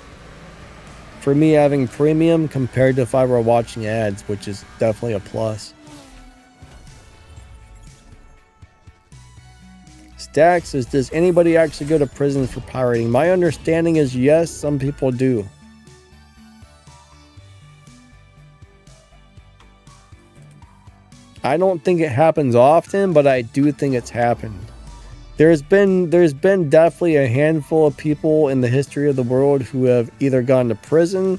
for me having premium compared to if I were watching ads, which is definitely a plus. Stack says, does anybody actually go to prison for pirating? My understanding is yes, some people do. I don't think it happens often, but I do think it's happened. There's been definitely a handful of people in the history of the world who have either gone to prison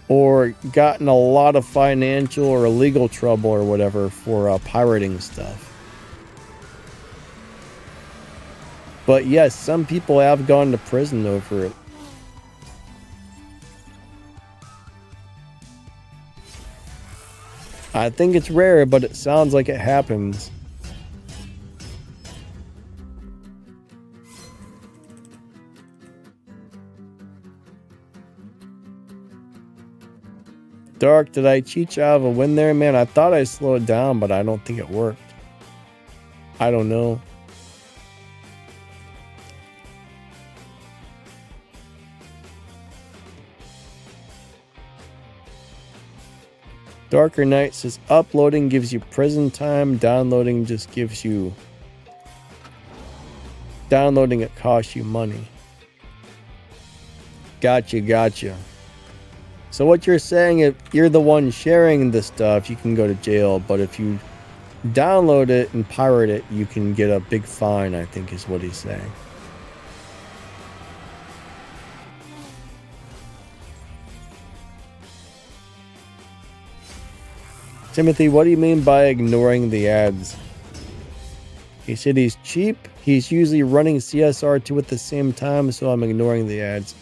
or gotten a lot of financial or legal trouble or whatever for pirating stuff. But yes, some people have gone to prison over it. I think it's rare, but it sounds like it happens. Dark, did I cheat you out of a win there? Man, I thought I slowed down, but I don't think it worked. I don't know. Darker Knight says, uploading gives you prison time, downloading just gives you... Downloading it costs you money. Gotcha. So what you're saying, if you're the one sharing the stuff, you can go to jail. But if you download it and pirate it, you can get a big fine, I think is what he's saying. Timothy, what do you mean by ignoring the ads? He said he's cheap. He's usually running CSR2 at the same time, so I'm ignoring the ads.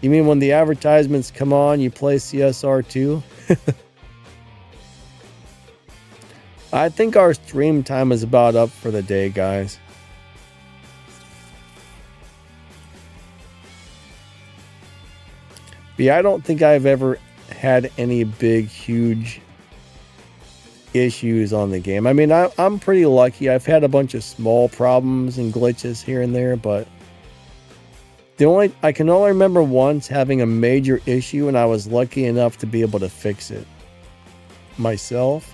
You mean when the advertisements come on, you play CSR2? I think our stream time is about up for the day, guys. But yeah, I don't think I've ever had any big, huge issues on the game. I mean, I'm pretty lucky. I've had a bunch of small problems and glitches here and there, but I can only remember once having a major issue, and I was lucky enough to be able to fix it myself.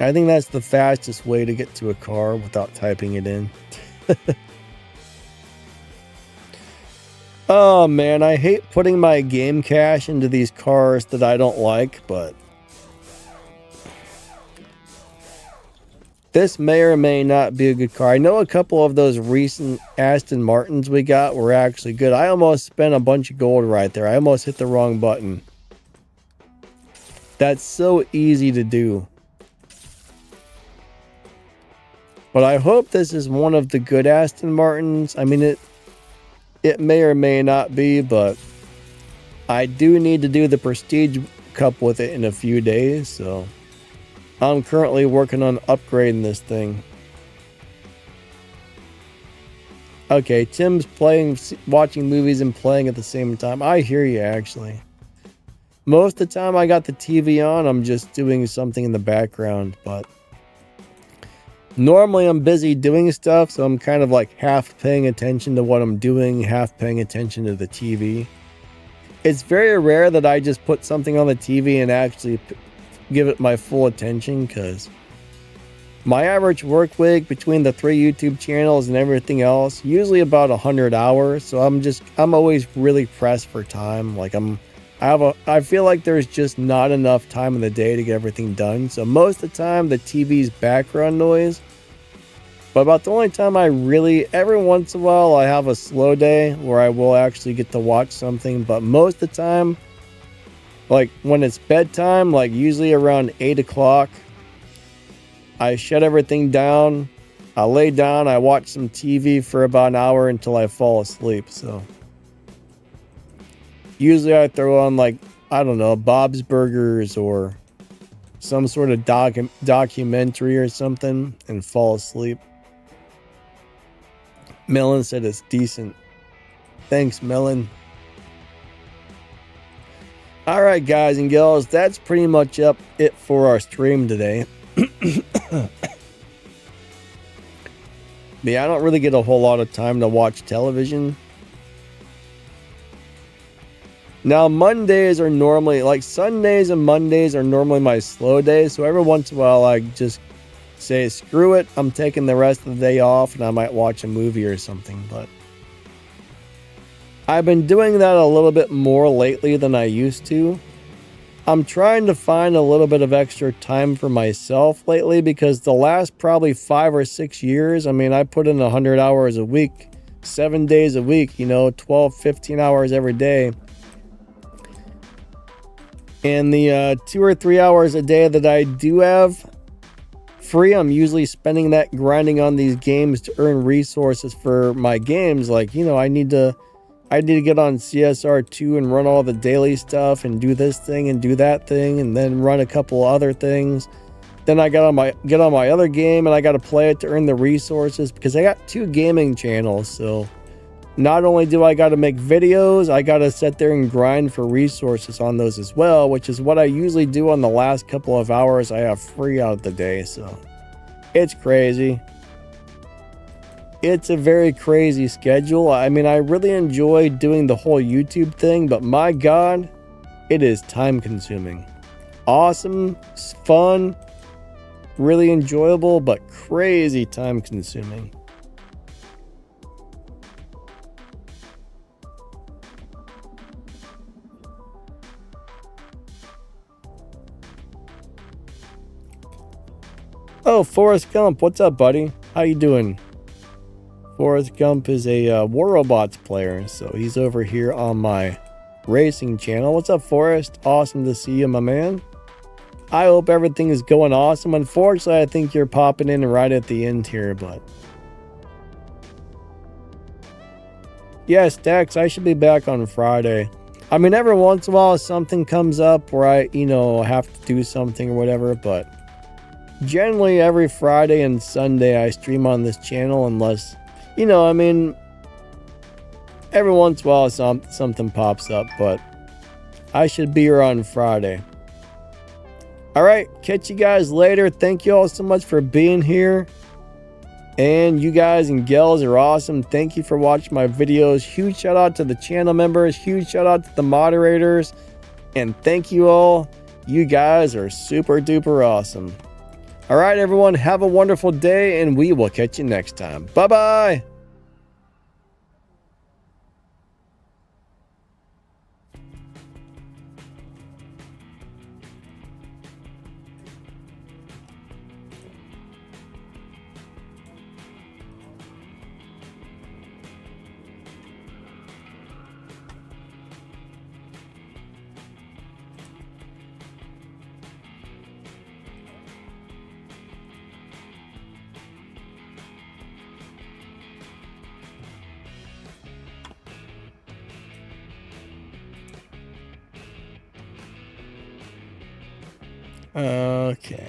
I think that's the fastest way to get to a car without typing it in. Oh man, I hate putting my game cache into these cars that I don't like, but this may or may not be a good car. I know a couple of those recent Aston Martins we got were actually good. I almost spent a bunch of gold right there. I almost hit the wrong button. That's so easy to do. But I hope this is one of the good Aston Martins. I mean, it may or may not be, but I do need to do the Prestige Cup with it in a few days, so I'm currently working on upgrading this thing. Okay, Tim's watching movies and playing at the same time. I hear you, actually. Most of the time I got the TV on, I'm just doing something in the background, but normally I'm busy doing stuff, so I'm kind of like half paying attention to what I'm doing, half paying attention to the TV. It's very rare that I just put something on the TV and actually give it my full attention, because my average work week between the 3 YouTube channels and everything else, usually about 100 hours. So I'm always really pressed for time. Like I feel like there's just not enough time in the day to get everything done. So most of the time the TV's background noise. But about the only time every once in a while I have a slow day where I will actually get to watch something. But most of the time, like when it's bedtime, like usually around 8 o'clock, I shut everything down. I lay down, I watch some TV for about an hour until I fall asleep. So usually I throw on, like, I don't know, Bob's Burgers or some sort of documentary or something and fall asleep. Melon said it's decent. Thanks, Melon. All right, guys and girls, that's pretty much it for our stream today. Yeah, I don't really get a whole lot of time to watch television. Now, Mondays are normally, like Sundays and Mondays are normally my slow days. So every once in a while, I just say, screw it, I'm taking the rest of the day off and I might watch a movie or something. But I've been doing that a little bit more lately than I used to. I'm trying to find a little bit of extra time for myself lately, because the last probably 5 or 6 years, I mean, I put in 100 hours a week, 7 days a week, 12, 15 hours every day. And the 2 or 3 hours a day that I do have free, I'm usually spending that grinding on these games to earn resources for my games. Like, I need to get on CSR2 and run all the daily stuff and do this thing and do that thing and then run a couple other things. Then I get on my other game and I got to play it to earn the resources, because I got 2 gaming channels. So not only do I got to make videos, I got to sit there and grind for resources on those as well, which is what I usually do on the last couple of hours I have free out of the day. So it's crazy. It's a very crazy schedule. I mean, I really enjoy doing the whole YouTube thing, but my God, it is time consuming. Awesome, fun, really enjoyable, but crazy time consuming. Oh, Forrest Gump, what's up, buddy? How you doing? Forrest Gump is a War Robots player, so he's over here on my racing channel. What's up, Forrest? Awesome to see you, my man. I hope everything is going awesome. Unfortunately, I think you're popping in right at the end here, but yes, Dex, I should be back on Friday. I mean, every once in a while something comes up where I, have to do something or whatever, but Generally, every Friday and Sunday I stream on this channel, unless, you know, I mean, every once in a while something pops up, but I should be here on Friday. All right, catch you guys later. Thank you all so much for being here. And you guys and gals are awesome. Thank you for watching my videos. Huge shout out to the channel members. Huge shout out to the moderators. And thank you all. You guys are super duper awesome. All right, everyone, have a wonderful day, and we will catch you next time. Bye-bye. Okay.